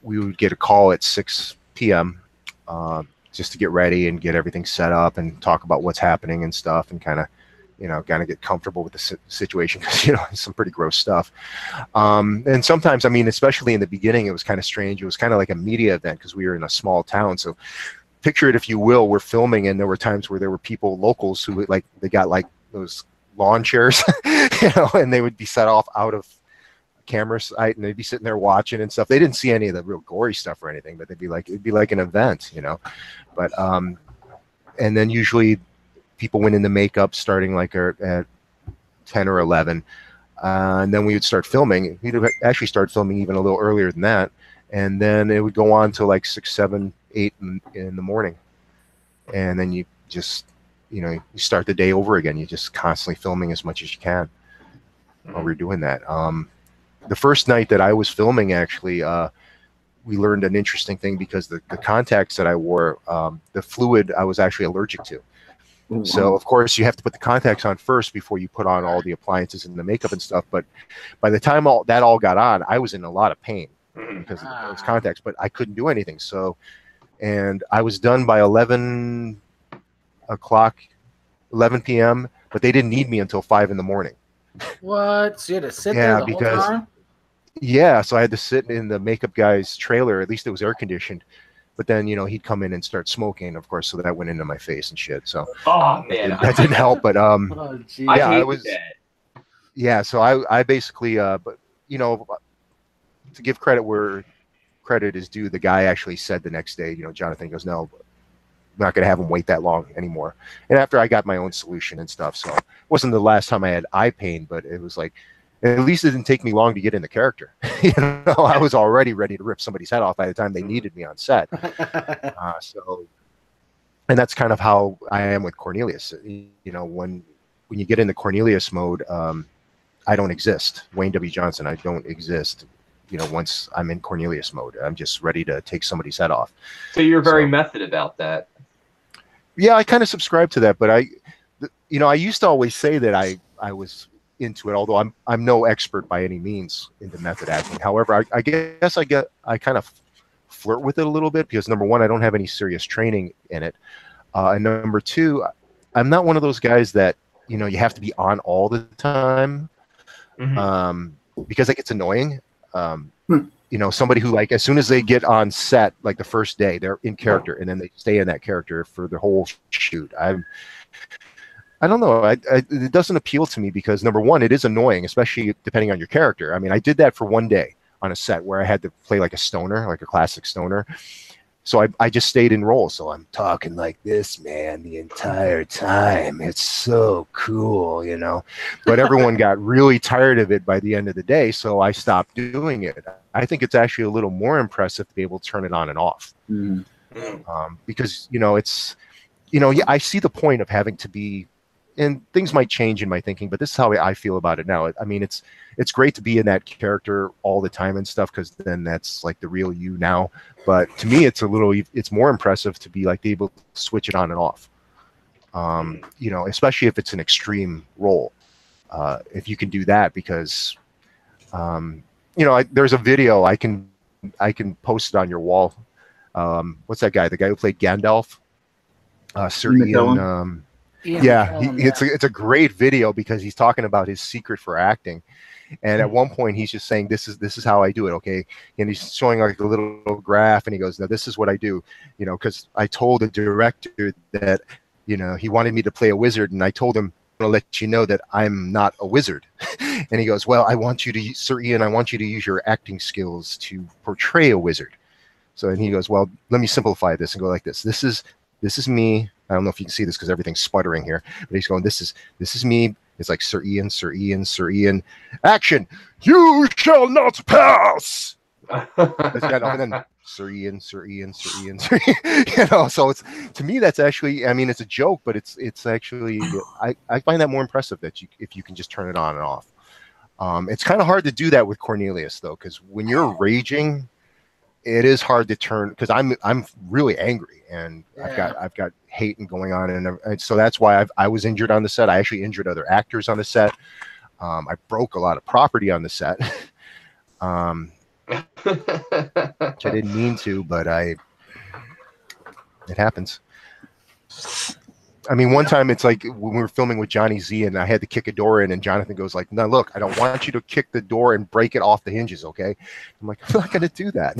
we would get a call at 6 p.m. Just to get ready and get everything set up and talk about what's happening and stuff, and kind of get comfortable with the situation, because it's some pretty gross stuff. And sometimes, I mean, especially in the beginning, it was kind of strange. It was kind of like a media event because we were in a small town. So picture it, if you will, we're filming, and there were times where there were people, locals, who they got like those lawn chairs, and they would be set off out of camera sight, and they'd be sitting there watching and stuff. They didn't see any of the real gory stuff or anything, but it'd be like an event, But and then usually people went into makeup starting like at 10 or 11, and then we would start filming. We'd actually start filming even a little earlier than that, and then it would go on to like 6, 7, 8 in the morning, and then you just you start the day over again. You're just constantly filming as much as you can while we're doing that. The first night that I was filming, actually, we learned an interesting thing, because the contacts that I wore, the fluid I was actually allergic to. Oh, wow. So of course you have to put the contacts on first before you put on all the appliances and the makeup and stuff. But by the time that all got on, I was in a lot of pain because of those contacts, but I couldn't do anything. So, and I was done by 11 p.m., but they didn't need me until 5 in the morning. What? So you had to sit there the whole time? Yeah, so I had to sit in the makeup guy's trailer. At least it was air conditioned. But then, he'd come in and start smoking, of course, so that went into my face and shit. So man, that didn't help. But I was that. Yeah, so I basically but to give credit where credit is due, the guy actually said the next day, Jonathan goes, "No, I'm not going to have him wait that long anymore." And after I got my own solution and stuff, so it wasn't the last time I had eye pain, but it was like, at least it didn't take me long to get in the character. I was already ready to rip somebody's head off by the time they needed me on set. And that's kind of how I am with Cornelius. When you get into Cornelius mode, I don't exist. Wayne W. Johnson, I don't exist. Once I'm in Cornelius mode, I'm just ready to take somebody's head off. So you're very method about that. Yeah, I kind of subscribe to that, but I used to always say that I was into it, although I'm no expert by any means into method acting. However, I guess I kind of flirt with it a little bit, because number one, I don't have any serious training in it, and number two, I'm not one of those guys that you have to be on all the time, because it gets annoying. Somebody who, like, as soon as they get on set, like the first day, they're in character, and then they stay in that character for the whole shoot. I don't know. It doesn't appeal to me because, number one, it is annoying, especially depending on your character. I mean, I did that for one day on a set where I had to play like a stoner, like a classic stoner. So I just stayed in role. So I'm talking like this, man, the entire time. It's so cool, But everyone got really tired of it by the end of the day, so I stopped doing it. I think it's actually a little more impressive to be able to turn it on and off. Because, it's, I see the point of having to be, and things might change in my thinking, but this is how I feel about it now. I mean, it's great to be in that character all the time and stuff, because then that's like the real you now. But to me, it's more impressive to be like able to switch it on and off. Especially if it's an extreme role. If you can do that, because there's a video I can post it on your wall. What's that guy? The guy who played Gandalf? Sir Ian. It's a great video because he's talking about his secret for acting, and at one point he's just saying, this is how I do it, okay? And he's showing like a little graph, and he goes, now this is what I do, because I told the director that he wanted me to play a wizard, and I told him, I'm gonna let you know that I'm not a wizard. And he goes, well, Sir Ian, I want you to use your acting skills to portray a wizard. So, and he goes, well, let me simplify this and go like this. This is me. I don't know if you can see this because everything's sputtering here, but he's going, this is me. It's like, Sir Ian, Sir Ian, Sir Ian, action. You shall not pass. And then Sir Ian, Sir Ian, Sir Ian, Sir Ian. So it's, to me, that's actually, I mean, it's a joke, but it's actually, I find that more impressive that if you can just turn it on and off. It's kind of hard to do that with Cornelius though, because when you're raging, it is hard to turn, because I'm really angry, and I've got hate and going on, and so that's why I was injured on the set. I actually injured other actors on the set. I broke a lot of property on the set, which I didn't mean to, but it happens. I mean, one time it's like when we were filming with Johnny Z, and I had to kick a door in, and Jonathan goes like, no, look, I don't want you to kick the door and break it off the hinges, okay? I'm like, I'm not going to do that.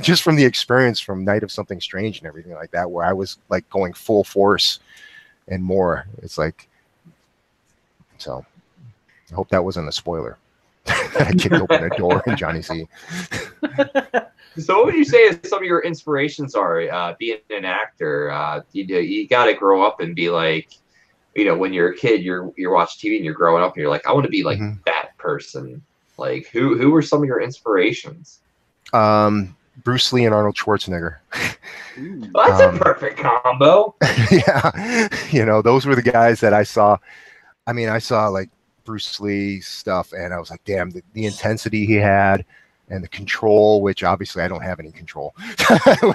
Just from the experience from Night of Something Strange and everything like that, where I was like going full force and more. It's like, so I hope that wasn't a spoiler. I kicked open a door in Johnny Z. So what would you say some of your inspirations are, being an actor? You got to grow up and be like, when you're a kid, you're watching TV and you're growing up and you're like, I want to be like that person. Like, who were some of your inspirations? Bruce Lee and Arnold Schwarzenegger. Well, that's a perfect combo. Yeah. Those were the guys that I saw. I mean, I saw like Bruce Lee stuff, and I was like, damn, the intensity he had. And the control, which obviously I don't have any control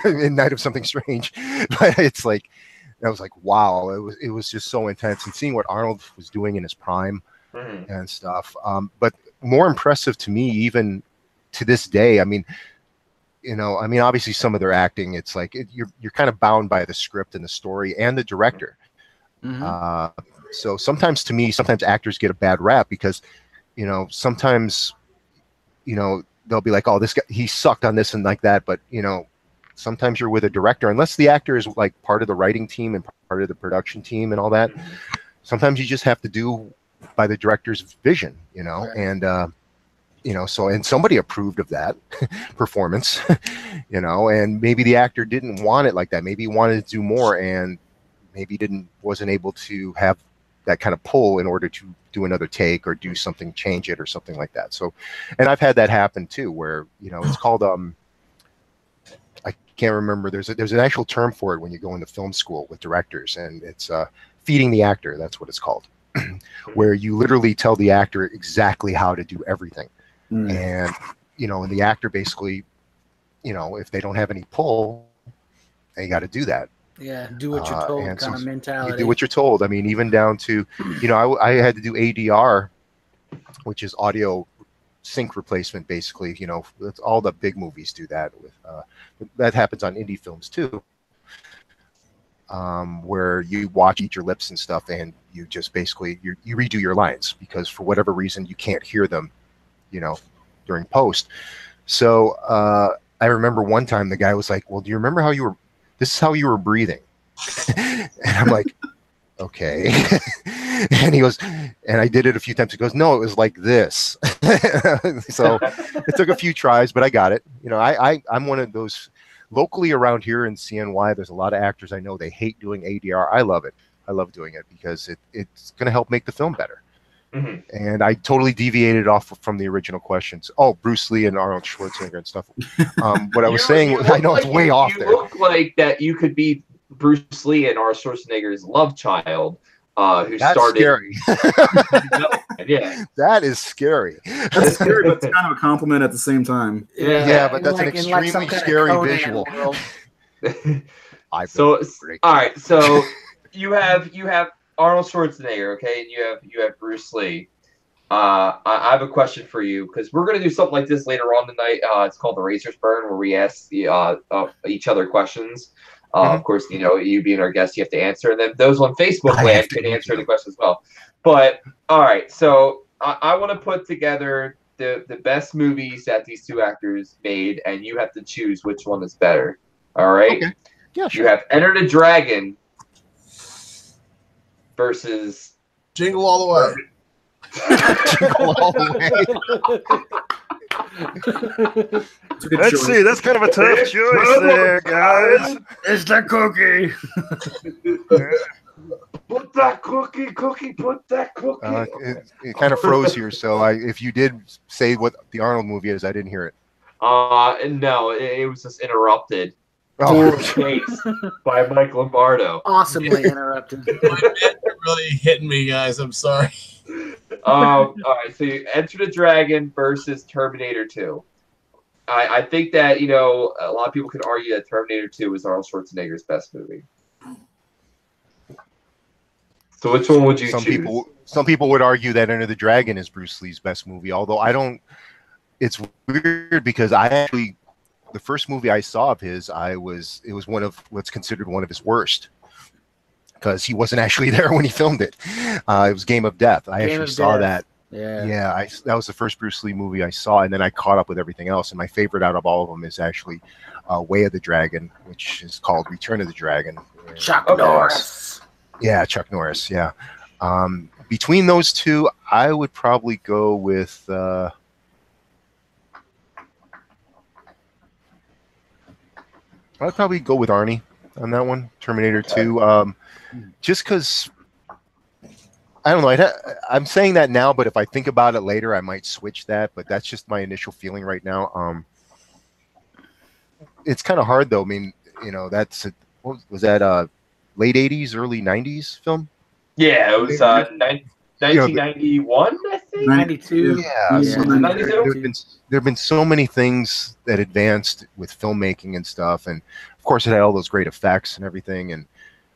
in Night of Something Strange, but it's like, I was like, wow, it was just so intense, and seeing what Arnold was doing in his prime and stuff. But more impressive to me, even to this day, I mean, obviously some of their acting, it's like you're kind of bound by the script and the story and the director. So sometimes actors get a bad rap because, sometimes, they'll be like, oh, this guy, he sucked on this and like that. But, sometimes you're with a director, unless the actor is like part of the writing team and part of the production team and all that. Sometimes you just have to do by the director's vision, and, so, and somebody approved of that performance, and maybe the actor didn't want it like that. Maybe he wanted to do more, and maybe wasn't able to have that kind of pull in order to do another take or do something, change it or something like that. So, and I've had that happen too, where, it's called, I can't remember. There's an actual term for it when you go into film school with directors, and it's feeding the actor. That's what it's called, where you literally tell the actor exactly how to do everything. And, and the actor basically, if they don't have any pull, they got to do that. Yeah, do what you're told kind of mentality. You do what you're told. I mean, even down to, I had to do ADR, which is audio sync replacement, basically. That's all the big movies do that with. That happens on indie films too. where you eat your lips and stuff, and you just basically you redo your lines because for whatever reason you can't hear them, during post. So I remember one time the guy was like, "Well, do you remember how you were? This is how you were breathing," and I'm like, "Okay." And he goes, and I did it a few times. He goes, "No, it was like this." So it took a few tries, but I got it. I'm one of those locally around here in CNY. There's a lot of actors I know they hate doing ADR. I love it. I love doing it because it's going to help make the film better. Mm-hmm. And I totally deviated off from the original questions. Oh, Bruce Lee and Arnold Schwarzenegger and stuff. What I was saying, I know it's way off there. You look like that you could be Bruce Lee and Arnold Schwarzenegger's love child. Who That's started? Scary. Yeah, that is scary. That's scary, but it's kind of a compliment at the same time. Yeah, but that's an extremely scary visual. So, all right. So you have Arnold Schwarzenegger, okay, and you have Bruce Lee. I have a question for you because we're going to do something like this later on tonight. It's called the Razor's Burn, where we ask each other questions. Of course, you being our guest, you have to answer, and then those on Facebook land can answer the question as well. But all right, so I want to put together the best movies that these two actors made, and you have to choose which one is better. All right? Okay. Yeah, sure. You have Enter the Dragon versus Jingle All the Way. Jingle All the Way. Let's see. That's kind of a tough choice there, guys. It's the cookie. Put that cookie. Put that cookie. It kind of froze here, so if you did say what the Arnold movie is, I didn't hear it. No, it was just interrupted. Oh. Case by Mike Lombardo. Awesomely interrupted. You're really hitting me, guys. I'm sorry. All right, so you Enter the Dragon versus Terminator 2. I think that, a lot of people can argue that Terminator 2 is Arnold Schwarzenegger's best movie. So which one would you choose? Some people would argue that Enter the Dragon is Bruce Lee's best movie, although I don't. It's weird because the first movie I saw of his, it was one of what's considered one of his worst because he wasn't actually there when he filmed it. It was Game of Death. I actually saw that. Yeah. That was the first Bruce Lee movie I saw, and then I caught up with everything else. And my favorite out of all of them is actually Way of the Dragon, which is called Return of the Dragon. Chuck Norris. Yeah, Chuck Norris. Yeah. Between those two, I would probably go with. I'd probably go with Arnie on that one, Terminator 2. Just because, I don't know, I'm saying that now, but if I think about it later, I might switch that, but that's just my initial feeling right now. It's kind of hard, though. I mean, what was that, late 80s, early 90s film? Yeah, it was 1991, I think? 92. Yeah. So 92? There have been so many things that advanced with filmmaking and stuff, and of course it had all those great effects and everything, and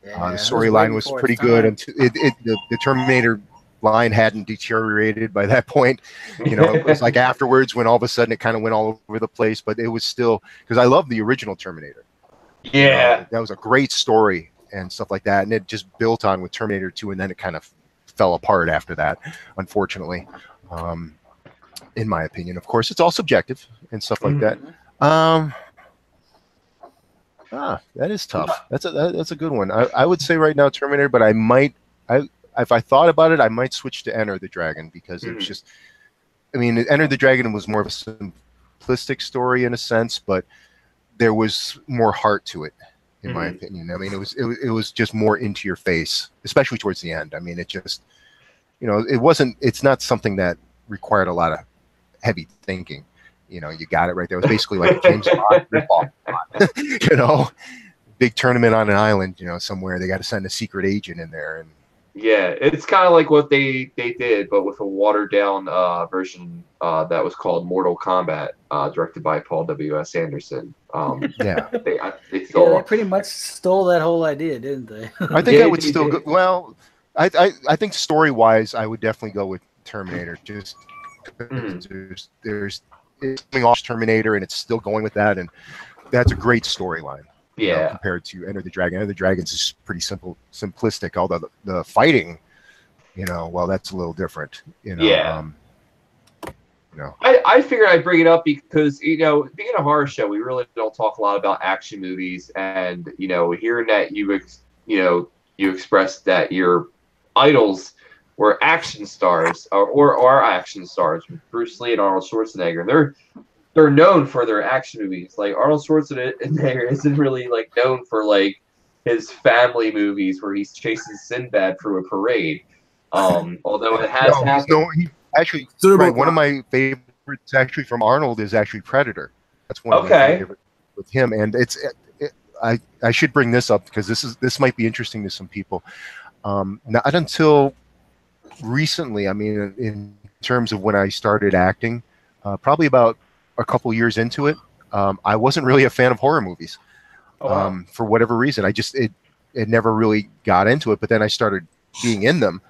the storyline was pretty good. And the Terminator line hadn't deteriorated by that point. It was like afterwards when all of a sudden it kind of went all over the place, but it was still, because I love the original Terminator. Yeah. That was a great story and stuff like that, and it just built on with Terminator 2, and then it kind of fell apart after that, unfortunately, in my opinion. Of course, it's all subjective and stuff like that. That is tough. That's a good one. I would say right now Terminator, but if I thought about it, I might switch to Enter the Dragon because it was just, Enter the Dragon was more of a simplistic story in a sense, but there was more heart to it, in my opinion. It was just more into your face, especially towards the end. It just, it's not something that required a lot of heavy thinking. You got it right there. It was basically like a James Bond ripoff. Big tournament on an island, somewhere. They got to send a secret agent in there. And yeah, it's kind of like what they did, but with a watered down version that was called Mortal Kombat, directed by Paul W.S. Anderson. They pretty much stole that whole idea, didn't they? I think I would still go. Well, I think story wise, I would definitely go with Terminator. Just there's it's coming off Terminator, and it's still going with that, and that's a great storyline. you know, Yeah. compared to Enter the Dragon. Enter the Dragon's is pretty simplistic. Although the fighting, you know, well, that's a little different. You know, Yeah. you know. I figured I'd bring it up because, you know, being a horror show, we really don't talk a lot about action movies, and, you know, hearing that you expressed that your idols were action stars or are action stars, Bruce Lee and Arnold Schwarzenegger. They're known for their action movies. Like Arnold Schwarzenegger isn't really like known for like his family movies where he's chasing Sinbad through a parade. Although it has happened. No, he actually, right, one of my favorites actually from Arnold is actually Predator. That's one of my favorites with him, and I should bring this up because this might be interesting to some people. Not until recently, I mean, in terms of when I started acting, probably about a couple years into it, I wasn't really a fan of horror movies. For whatever reason. It never really got into it, but then I started being in them,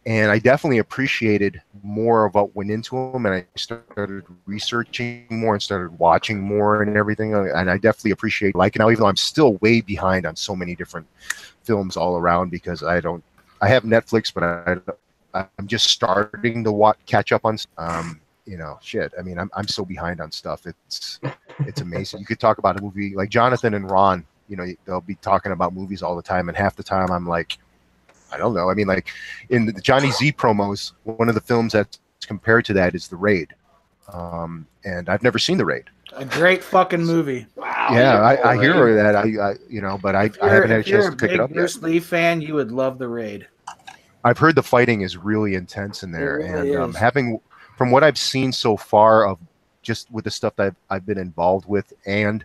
and I definitely appreciated more of what went into them, and I started researching more and started watching more and everything, and I definitely appreciate liking now, even though I'm still way behind on so many different films all around because I have Netflix, but I'm just starting to catch up on you know, shit. I mean, I'm so behind on stuff. It's amazing. You could talk about a movie like Jonathan and Ron. You know, they'll be talking about movies all the time, and half the time I'm like, I don't know. I mean, like in the Johnny Z promos, one of the films that's compared to that is The Raid, and I've never seen The Raid. A great fucking movie. Wow. Yeah, I hear that. I you know, but I haven't had a chance to pick it up yet. If you're a big Bruce Lee fan, you would love The Raid. I've heard the fighting is really intense in there, It really and is. from what I've seen so far of just with the stuff that I've been involved with and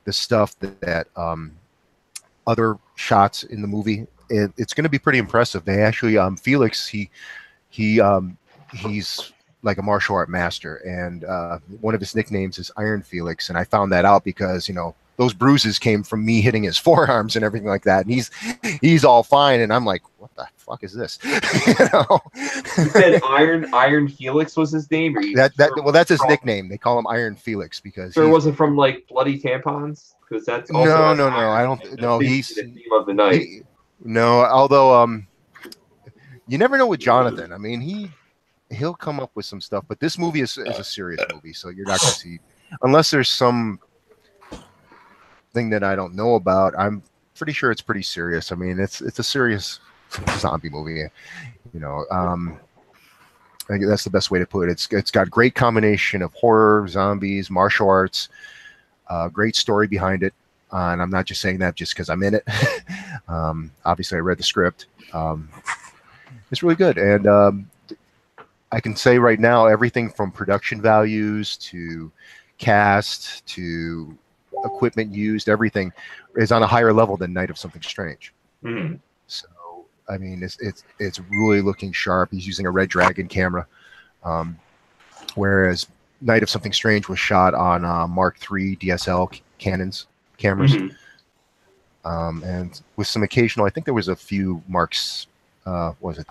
the stuff that other shots in the movie, it's going to be pretty impressive. They actually Felix he's like a martial art master, and one of his nicknames is Iron Felix, and I found that out because, you know, those bruises came from me hitting his forearms and everything like that, and he's all fine, and I'm like, what the fuck is this? You know? You said Iron Felix was his name, or well, that's his nickname. They call him Iron Felix because it wasn't from like Bloody Tampons, because that's also no. I don't. No, he's the theme of the night. No, although you never know with Jonathan. I mean, he'll come up with some stuff, but this movie is a serious movie, so you're not going to see, unless there's some thing that I don't know about. I'm pretty sure it's pretty serious. I mean, it's a serious zombie movie, you know. I think that's the best way to put it. It's got great combination of horror, zombies, martial arts, great story behind it, and I'm not just saying that just because I'm in it. Obviously, I read the script. It's really good, and I can say right now, everything from production values to cast to equipment used, everything is on a higher level than Night of Something Strange. Mm-hmm. So, I mean, it's really looking sharp. He's using a Red Dragon camera, whereas Night of Something Strange was shot on Mark III DSL cameras, Mm-hmm. and with some occasional. I think there was a few Marks. Was it?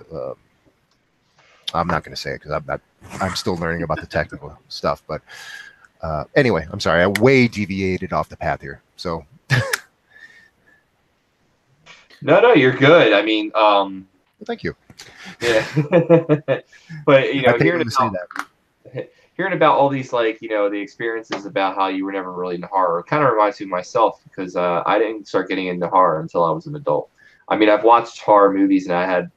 I'm not going to say it because I'm still learning about the technical stuff. But anyway, I'm sorry. I way deviated off the path here. So. No, you're good. I mean, thank you. Yeah. But, you know, hearing about all these, like, you know, the experiences about how you were never really into horror kind of reminds me of myself, because I didn't start getting into horror until I was an adult. I mean, I've watched horror movies and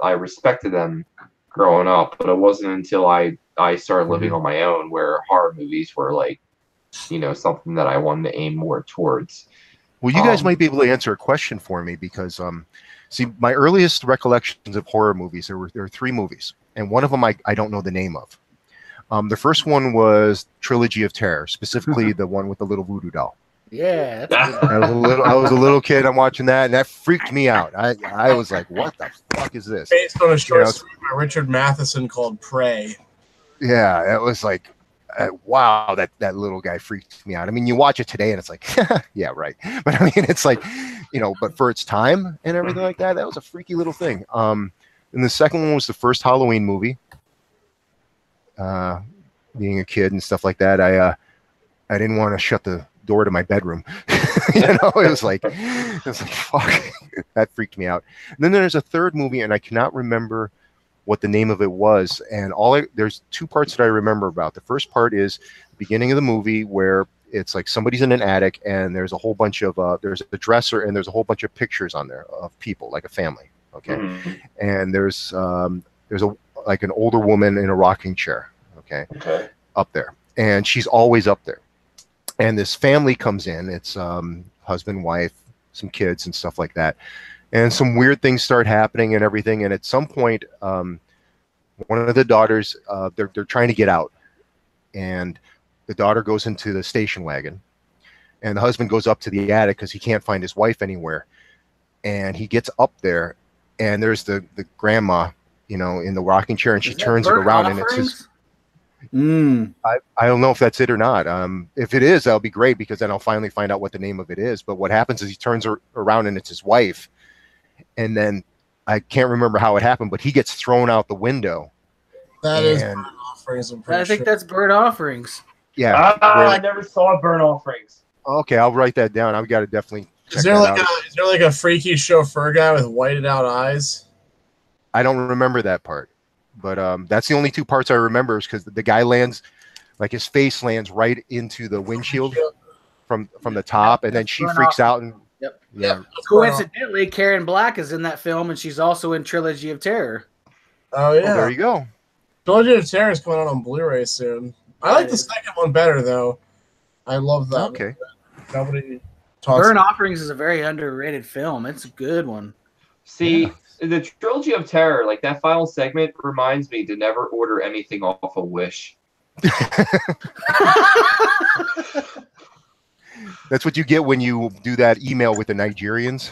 I respected them growing up, but it wasn't until I started living on my own where horror movies were like, you know, something that I wanted to aim more towards. Well, you guys might be able to answer a question for me because, see, my earliest recollections of horror movies, there were 3 movies, and one of them I don't know the name of. The first one was Trilogy of Terror, specifically the one with the little voodoo doll. Yeah, I was a little kid. I'm watching that, and that freaked me out. I was like, "What the fuck is this?" Based on a short story by Richard Matheson called Prey. Yeah, it was like, wow, that little guy freaked me out. I mean, you watch it today, and it's like, yeah, right. But I mean, it's like, you know, but for its time and everything like that, that was a freaky little thing. And the second one was the first Halloween movie. Being a kid and stuff like that, I didn't want to shut the door to my bedroom It was like fuck. That freaked me out. And then there's a third movie, and I cannot remember what the name of it was. And there's two parts that I remember about. The first part is the beginning of the movie where it's like somebody's in an attic, and there's a whole bunch of there's a dresser, and there's a whole bunch of pictures on there of people, like a family. Okay, and there's like an older woman in a rocking chair. Okay, up there, and she's always up there. And this family comes in. It's husband, wife, some kids, and stuff like that. And some weird things start happening and everything. And at some point, one of the daughters, they're trying to get out, and the daughter goes into the station wagon, and the husband goes up to the attic because he can't find his wife anywhere. And he gets up there, and there's the grandma, in the rocking chair, and she turns it around, and it's his. I don't know if that's it or not. If it is, that'll be great, because then I'll finally find out what the name of it is. But what happens is he turns her around, and it's his wife. And then I can't remember how it happened, but he gets thrown out the window. That is burnt offerings. I think that's burnt offerings. Yeah. I never saw burnt offerings. Okay, I'll write that down. I've got to definitely check Is there that out. like a freaky chauffeur guy with whited out eyes? I don't remember that part, but that's the only two parts I remember, is because the guy lands, like his face lands right into the windshield from the top, and then she freaks out and. Yep. Yeah. Coincidentally, Karen Black is in that film, and she's also in Trilogy of Terror. Oh yeah. There you go. Trilogy of Terror is coming out on Blu-ray soon. I like the second one better though. I love that. Okay. Nobody talks. Burnt Offerings is a very underrated film. It's a good one. See, the Trilogy of Terror, like that final segment, reminds me to never order anything off of Wish. That's what you get when you do that email with the Nigerians.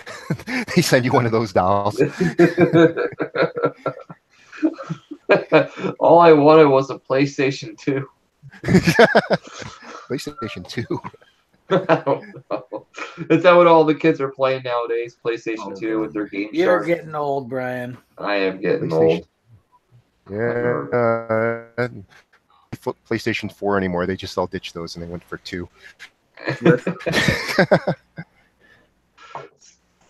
They send you one of those dolls. All I wanted was a PlayStation 2. PlayStation 2. I don't know. Is that what all the kids are playing nowadays? PlayStation 2 with their Game You're Shark? getting old, Brian. I am getting old. Yeah. PlayStation 4 anymore. They just all ditched those and they went for 2.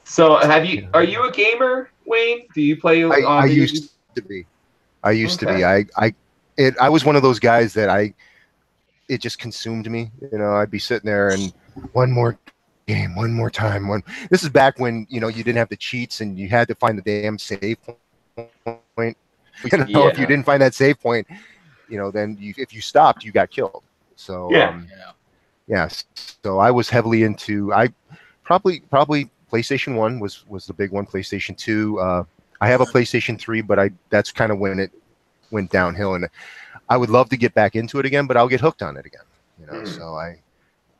So, are you a gamer, Wayne? Do you play? I used to be. I was one of those guys that it just consumed me. I'd be sitting there and one more game, one more time. This is back when you didn't have the cheats and you had to find the damn save point. If you didn't find that save point, then if you stopped, you got killed. So yes. So I was heavily into. I probably PlayStation 1 was the big one. PlayStation 2. I have a PlayStation 3, but that's kind of when it went downhill, and I would love to get back into it again, but I'll get hooked on it again. So I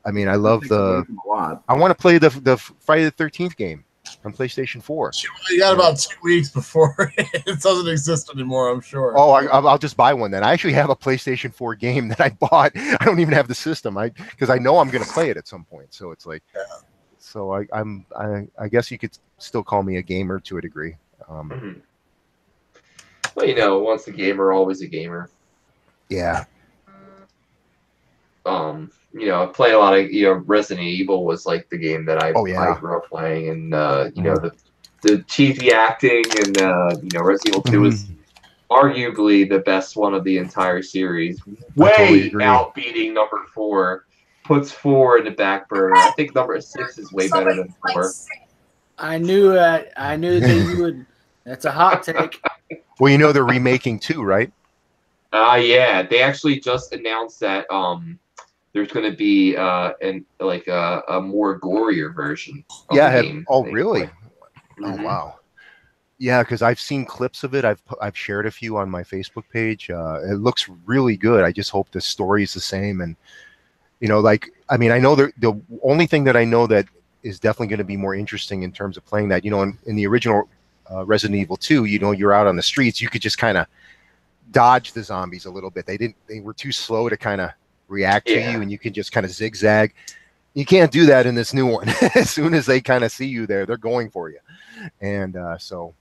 love I want to play the Friday the 13th game on PlayStation 4. You got about 2 weeks before it doesn't exist anymore, I'm sure. Oh, I'll just buy one then. I actually have a PlayStation 4 game that I bought. I don't even have the system, because I know I'm going to play it at some point. So it's like, so I guess you could still call me a gamer to a degree. Well, once a gamer, always a gamer. Yeah. Playing a lot of Resident Evil was like the game that I grew up playing, and the cheesy acting and Resident Evil 2 was arguably the best one of the entire series, way outbeating number 4. Puts 4 in the back burner. I think number 6 is way better than 4. I knew that you would. That's a hot take. Well, they're remaking 2, right? Yeah, they actually just announced that there's going to be a more gorier version of the game. Oh, really? Oh, wow. Yeah, because I've seen clips of it. I've shared a few on my Facebook page. It looks really good. I just hope the story is the same. And I know the only thing that I know that is definitely going to be more interesting in terms of playing that. In the original Resident Evil 2, you're out on the streets. You could just kind of dodge the zombies a little bit. They were too slow to kind of react to you, and you can just kind of zigzag. You can't do that in this new one. As soon as they kind of see you there, they're going for you. And so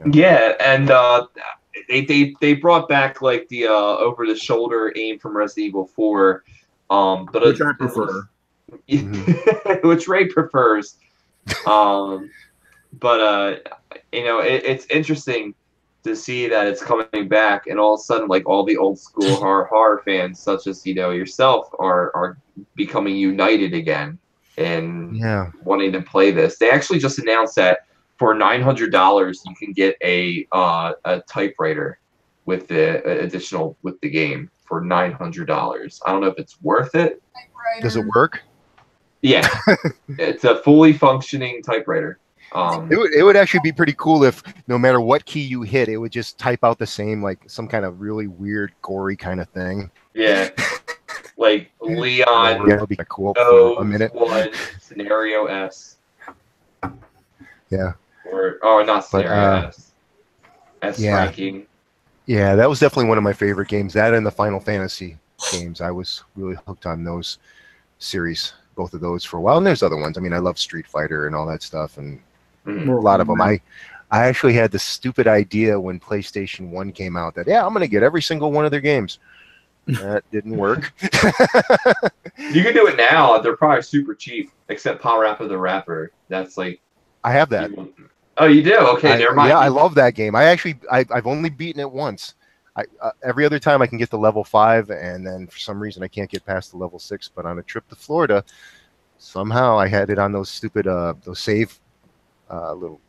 yeah, and they brought back like the over the shoulder aim from Resident Evil 4, but which I prefer. which Ray prefers. But it's interesting to see that it's coming back, and all of a sudden, like all the old school horror fans, such as yourself, are becoming united again and wanting to play this. They actually just announced that for $900 you can get a typewriter with the additional with the game for $900. I don't know if it's worth it. Does it work? Yeah, it's a fully functioning typewriter. It would actually be pretty cool if no matter what key you hit, it would just type out the same, like some kind of really weird, gory kind of thing. Yeah, like Leon. Yeah, it'd be cool for a minute. One scenario S. Yeah. Or not scenario S. S ranking. Yeah, that was definitely one of my favorite games. That and the Final Fantasy games. I was really hooked on those series, both of those for a while. And there's other ones. I mean, I love Street Fighter and all that stuff, and a lot of them. I actually had the stupid idea when PlayStation 1 came out that, I'm going to get every single one of their games. That didn't work. You can do it now. They're probably super cheap, except Power Up the Rapper. That's like... I have that. Oh, you do? Okay, never mind. Yeah, I love that game. I've only beaten it once. Every other time I can get to level 5, and then for some reason I can't get past the level 6. But on a trip to Florida, somehow I had it on those stupid those save little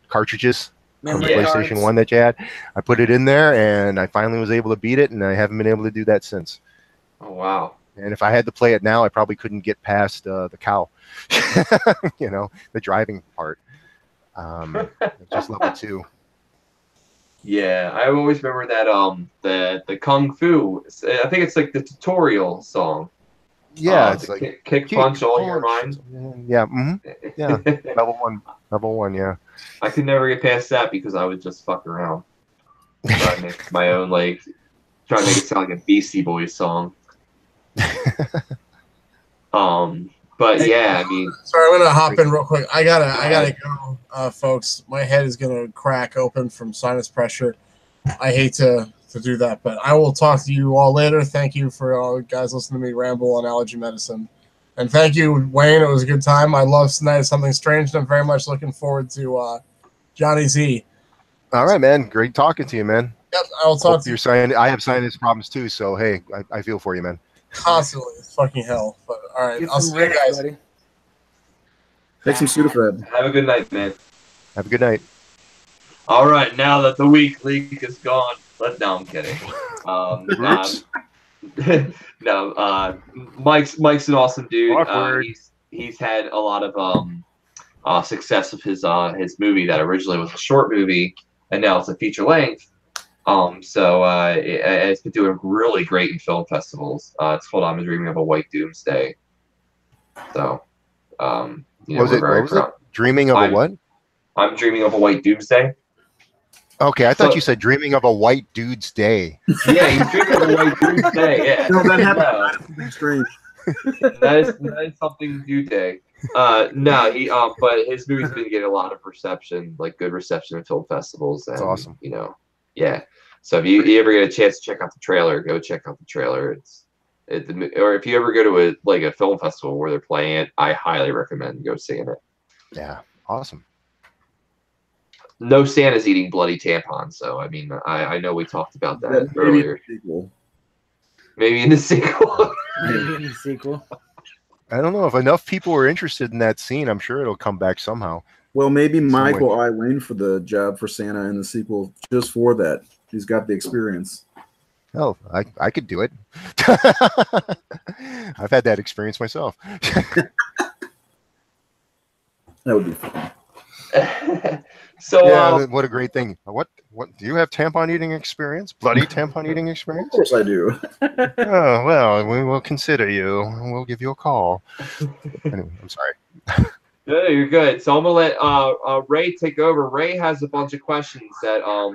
cartridges from the PlayStation 1 that you had. I put it in there, and I finally was able to beat it, and I haven't been able to do that since. Oh, wow. And if I had to play it now, I probably couldn't get past the cow, the driving part. Just level 2. Yeah, I always remember that the Kung Fu. I think it's like the tutorial song. Yeah, it's like kick punch all your mind. Yeah, yeah. Level one. Yeah. I could never get past that because I would just fuck around. Try to make my own try to make it sound like a Beastie Boys song. But yeah, I mean. Sorry, I'm gonna hop in real quick. I gotta go, folks. My head is gonna crack open from sinus pressure. I hate to do that, but I will talk to you all later. Thank you for all guys listening to me ramble on allergy medicine, and thank you, Wayne. It was a good time. I love Tonight Is Something Strange, and I'm very much looking forward to Johnny Z. All right, man. Great talking to you, man. Yep, I'll talk to you. I have sinus problems too, so hey, I feel for you, man. Constantly, it's fucking hell. But all right, I'll see you guys. Buddy. Take some Sudafed. Have a good night, man. Have a good night. All right, now that the weak leak is gone, no, I'm kidding. No, Mike's an awesome dude. He's had a lot of success with his movie that originally was a short movie, and now it's a feature length. So it's been doing really great in film festivals. It's called I'm Dreaming of a White Doomsday. So, what was it? Dreaming of a what? I'm Dreaming of a White Doomsday. Okay, I thought you said Dreaming of a White Dude's Day. Yeah, he's dreaming of a White Dude's Day. Yeah. No, that happened. Something strange. That is something new day. No, but his movie's been getting a lot of reception, like good reception in film festivals. And, that's awesome. Yeah. So if you ever get a chance to check out the trailer, go check out the trailer. Or if you ever go to a film festival where they're playing it, I highly recommend go seeing it. Yeah, awesome. No Santa's eating bloody tampons, so I mean, I know we talked about that earlier. Maybe in the sequel. Maybe in the sequel. I don't know if enough people are interested in that scene. I'm sure it'll come back somehow. Well, maybe Michael I. Wayne for the job for Santa in the sequel just for that. He's got the experience. Oh, I could do it. I've had that experience myself. That would be fun. So yeah, what a great thing. What do you have tampon eating experience? Bloody tampon eating experience? Of course I do. Oh, well, we will consider you. We'll give you a call. Anyway, I'm sorry. No, you're good. So I'm gonna let Ray take over. Ray has a bunch of questions that Oh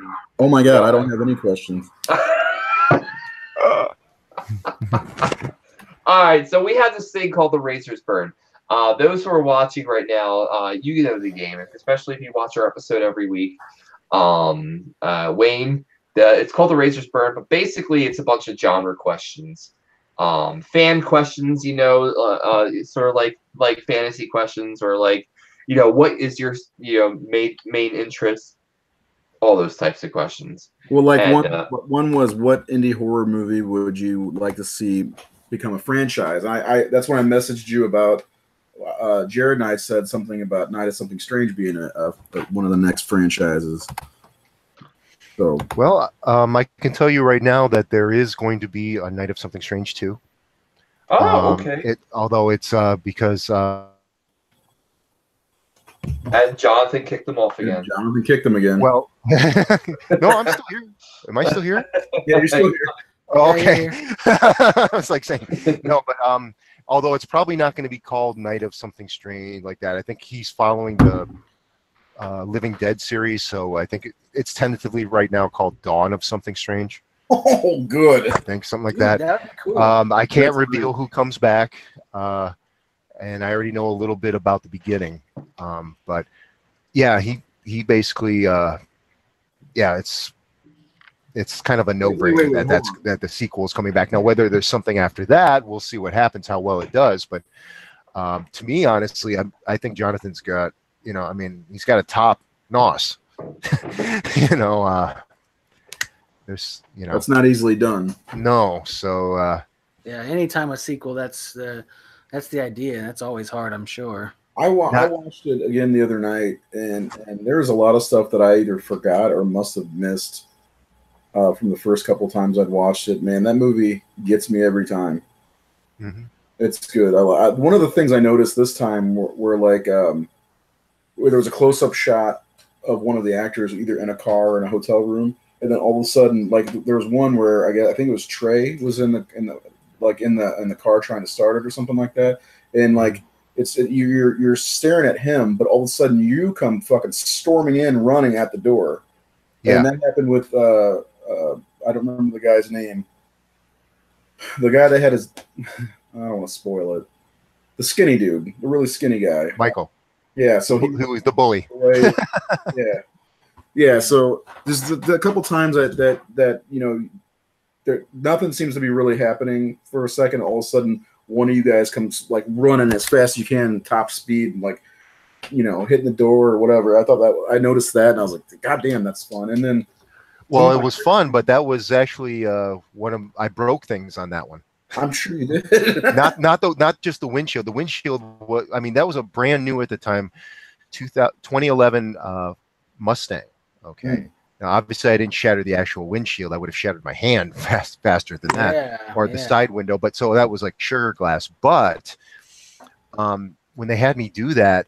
my god, I don't have any questions. All right, so we have this thing called the Razor's Burn. Those who are watching right now, you know the game, especially if you watch our episode every week. Wayne, it's called the Razor's Burn, but basically it's a bunch of genre questions. fan questions, sort of like fantasy questions, or like, what is your main interest, all those types of questions. Well, like And, one was, what indie horror movie would you like to see become a franchise? I that's when I messaged you about. Jared and I said something about Night of Something Strange being one of the next franchises. So, well, I can tell you right now that there is going to be a Night of Something Strange 2. Oh, okay. Although it's because And Jonathan kicked them off again. Jonathan kicked them again. well, no, I'm still here. Am I still here? Yeah, you're still here. Oh, Yeah, okay. you're I was like saying no, but although it's probably not going to be called Night of Something Strange like that. I think he's following the Living Dead series, so I think it's tentatively right now called Dawn of Something Strange. Oh, good. I think something like that. That'd be cool. I can't That's reveal who comes back, and I already know a little bit about the beginning. But yeah, he basically, it's kind of a no-brainer that the sequel is coming back. Now, whether there's something after that, we'll see what happens, how well it does. But to me, honestly, I think Jonathan's got, he's got a top nos. There's, That's not easily done. no. So Yeah, anytime a sequel, that's the idea. That's always hard, I'm sure. I watched it again the other night, and there's a lot of stuff that I either forgot or must have missed from the first couple times I'd watched it. Man, that movie gets me every time. mhm. It's good. One of the things I noticed this time were like where there was a close-up shot of one of the actors either in a car or in a hotel room, and then all of a sudden, like there was one where I think it was Trey was in the car trying to start it or something like that, and like you're staring at him, but all of a sudden you come fucking storming in, running at the door. Yeah. And that happened with I don't remember the guy's name. The guy that had his I don't want to spoil it. The skinny dude, the really skinny guy. Michael, Yeah, so who was the bully. Yeah. So there's a couple times that there, nothing seems to be really happening for a second. All of a sudden, one of you guys comes like running as fast as you can, top speed, and like hitting the door or whatever. I noticed that, and I was like, God damn, that's fun. And then, Well, it was fun, but that was actually I broke things on that one. I'm sure you did. not just the windshield. The windshield was, that was a brand new at the time, 2011 Mustang. Okay. Mm. Now, obviously, I didn't shatter the actual windshield. I would have shattered my hand faster than that, or the side window. But so that was like sugar glass. But when they had me do that,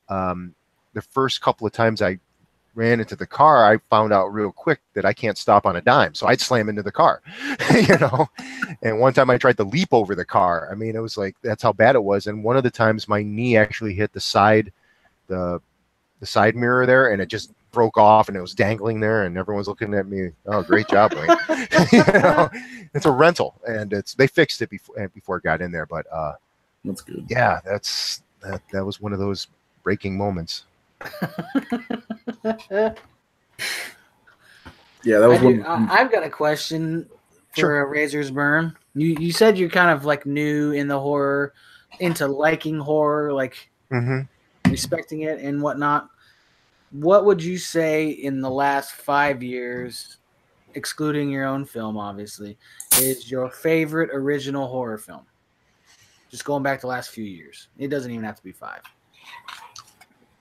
the first couple of times I ran into the car, I found out real quick that I can't stop on a dime. So I'd slam into the car, And one time I tried to leap over the car. It was like, that's how bad it was. And one of the times my knee actually hit the side side mirror there, and it just broke off, and it was dangling there, and everyone's looking at me. Oh, great job, Wayne. It's a rental, and they fixed it before it got in there. But That's good. yeah, that was one of those breaking moments. Yeah, that was one. I've got a question for Sure. Razor's Burn. You said you're kind of like new in the horror, into liking horror, like Mm-hmm. respecting it and whatnot. What would you say in the last 5 years, excluding your own film, obviously, is your favorite original horror film? Just going back the last few years. It doesn't even have to be 5.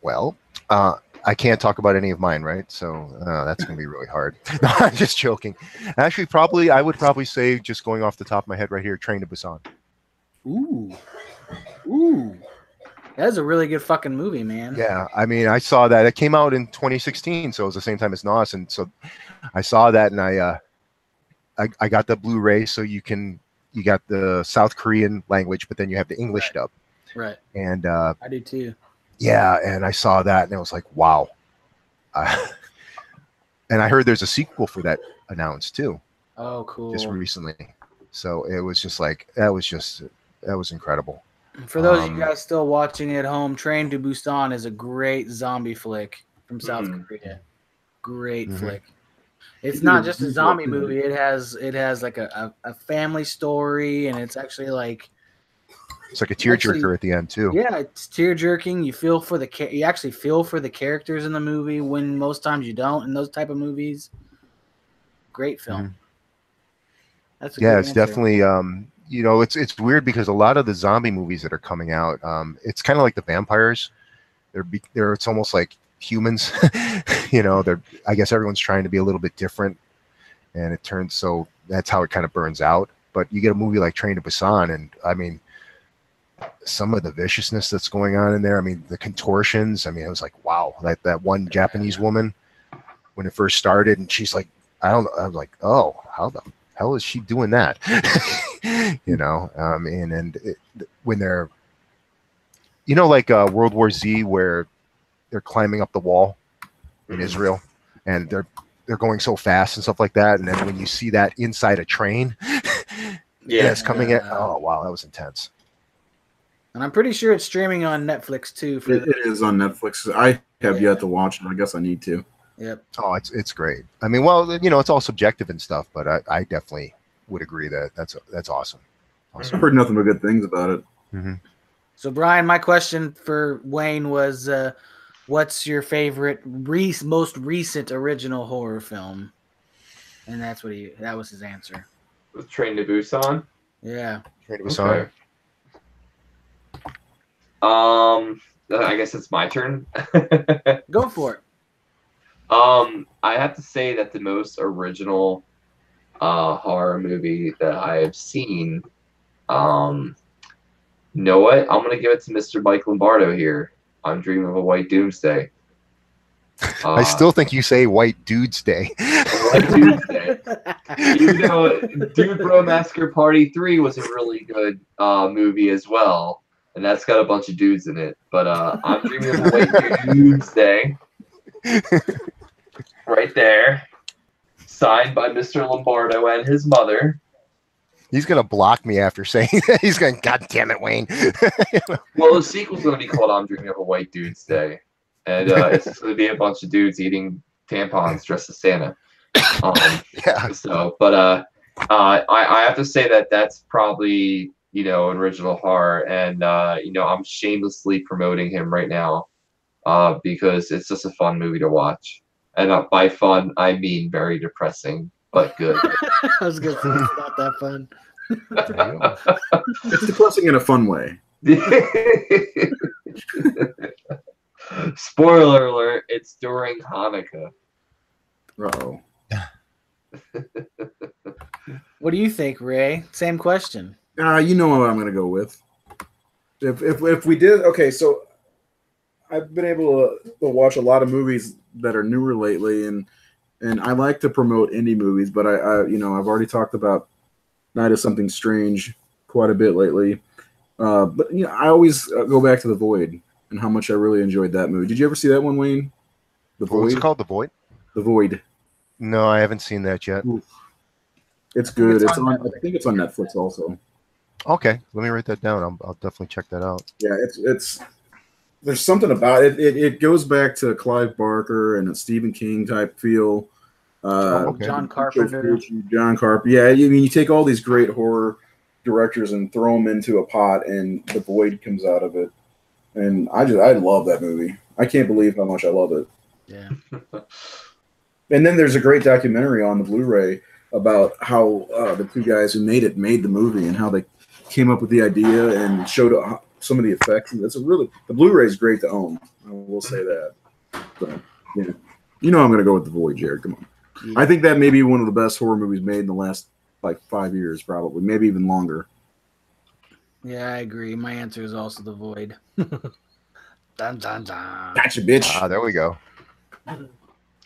Well, I can't talk about any of mine, right? So that's going to be really hard. No, I'm just joking. Actually, I would probably say, just going off the top of my head right here, Train to Busan. Ooh. That's a really good fucking movie, man. Yeah, I saw that. It came out in 2016, so it was the same time as Nos, and so I saw that, and I got the Blu-ray, so you got the South Korean language, but then you have the English dub. Right. And I do too. yeah, and I saw that, and I was like, wow. And I heard there's a sequel for that announced too. Oh, cool. Just recently. So it was just like that was incredible. For those of you guys still watching at home, Train to Busan is a great zombie flick from South Korea. Great flick. It's not just a zombie movie. It has like a family story, and it's actually like It's like a tearjerker at the end too. Yeah, it's tear jerking. You feel for you actually feel for the characters in the movie when most times you don't in those type of movies. Great film. Mhm. That's a Yeah, good it's answer. definitely you know, it's weird because a lot of the zombie movies that are coming out, it's kind of like the vampires. They're it's almost like humans. You know, I guess everyone's trying to be a little bit different, and it turns so that's how it kind of burns out. But you get a movie like Train to Busan, and I mean, some of the viciousness that's going on in there. I mean, the contortions. I mean, it was like, wow, that one Japanese woman when it first started, and she's like, I was like, oh, how the hell is she doing that? You know, when they're, you know, like World War Z, where they're climbing up the wall in Israel, and they're going so fast and stuff like that, and then when you see that inside a train, it's coming in. Oh wow, that was intense. And I'm pretty sure it's streaming on Netflix too. It is on Netflix. I have yet to watch it. I guess I need to. Yep. Oh, it's great. I mean, well, you know, it's all subjective and stuff, but I definitely would agree that that's awesome. I've heard nothing but good things about it. Mm-hmm. So, Brian, my question for Wayne was, what's your favorite most recent original horror film? And that was his answer. Train to Busan. Yeah. Train to Busan. Okay. I guess it's my turn. Go for it. I have to say that the most original horror movie that I have seen, you know what? I'm gonna give it to Mr. Mike Lombardo here. I'm Dreaming of a White Doomsday. I still think you say White Dude's Day. White Doomsday. Even though Dude Bro Massacre Party 3 was a really good movie as well. And that's got a bunch of dudes in it. But I'm Dreaming of a White Doomsday. Right there. Signed by Mr. Lombardo and his mother. He's gonna block me after saying that. He's going, God damn it, Wayne. Well, the sequel's gonna be called I'm Dreaming of a White Dude's Day. And it's gonna be a bunch of dudes eating tampons dressed as Santa. Yeah. So, but I have to say that that's probably, you know, an original horror, and you know, I'm shamelessly promoting him right now because it's just a fun movie to watch, and by fun I mean very depressing but good. I was gonna say it's not that fun. It's depressing in a fun way. Spoiler alert, it's during Hanukkah. Uh-oh. What do you think, Ray? Same question. You know what I'm going to go with. If we did, okay, so I've been able to watch a lot of movies that are newer lately, and I like to promote indie movies, but I you know, I've already talked about Night of Something Strange quite a bit lately. But you know, I always go back to The Void and how much I really enjoyed that movie. Did you ever see that one, Wayne? The Void. What's it called? The Void? The Void. No, I haven't seen that yet. Ooh. It's good. I think it's on Netflix also. Okay, let me write that down. I'll definitely check that out. Yeah, it's there's something about it. It goes back to Clive Barker and a Stephen King type feel. Okay. John Carpenter. John Carpenter. Yeah, I mean, you take all these great horror directors and throw them into a pot, and The Void comes out of it. And I love that movie. I can't believe how much I love it. Yeah. And then there's a great documentary on the Blu-ray about how the two guys who made the movie and how they came up with the idea and showed some of the effects. And the Blu-ray is great to own. I will say that. But, yeah. You know I'm going to go with The Void, Jared. Come on. Yeah. I think that may be one of the best horror movies made in the last 5 years, probably, maybe even longer. Yeah, I agree. My answer is also The Void. Dun, dun, dun. Gotcha, bitch. There we go.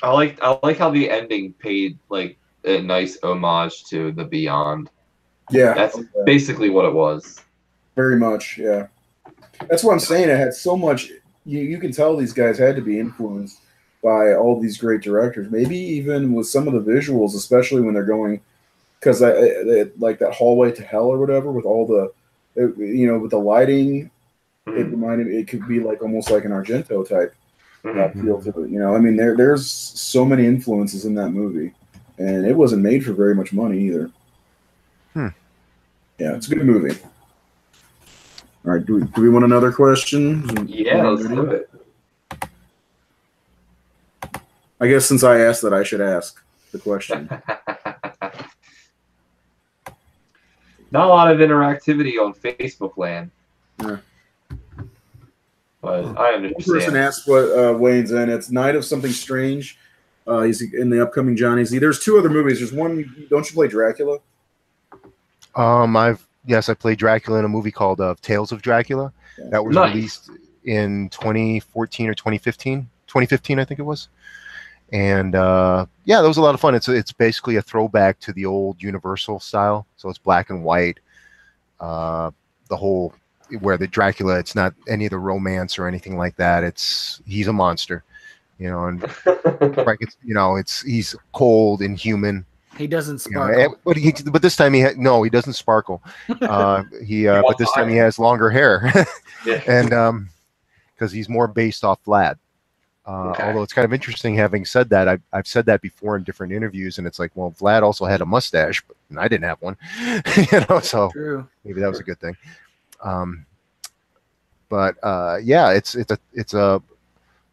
I like how the ending paid like a nice homage to The Beyond. Yeah, that's basically what it was. Very much, yeah. That's what I'm saying. It had so much. You can tell these guys had to be influenced by all these great directors. Maybe even with some of the visuals, especially when they're going, because like that hallway to hell or whatever, with all the, with the lighting. It could be like almost like an Argento type feel to it. I mean, there's so many influences in that movie. and it wasn't made for very much money either. Hmm. Yeah, it's a good movie. All right, do we want another question? Yeah, let's do it. I guess since I asked that, I should ask the question. Not a lot of interactivity on Facebook land. Yeah. But I One person understand. asked what Wayne's in. It's Night of Something Strange. He's in the upcoming Johnny Z. There's two other movies. There's one. Don't you play Dracula? I played Dracula in a movie called Tales of Dracula. Yeah. That was Nice. released in 2014 or 2015. 2015, I think it was. And that was a lot of fun. It's basically a throwback to the old Universal style. So it's black and white. The whole where the Dracula, it's not any of the romance or anything like that. He's a monster, and like he's cold and human. He doesn't sparkle. But this time he doesn't sparkle. But this time he has longer hair, Yeah. and because he's more based off Vlad. Okay. Although it's kind of interesting, having said that, I've said that before in different interviews, and it's like, well, Vlad also had a mustache, but I didn't have one, so True. maybe that was a good thing.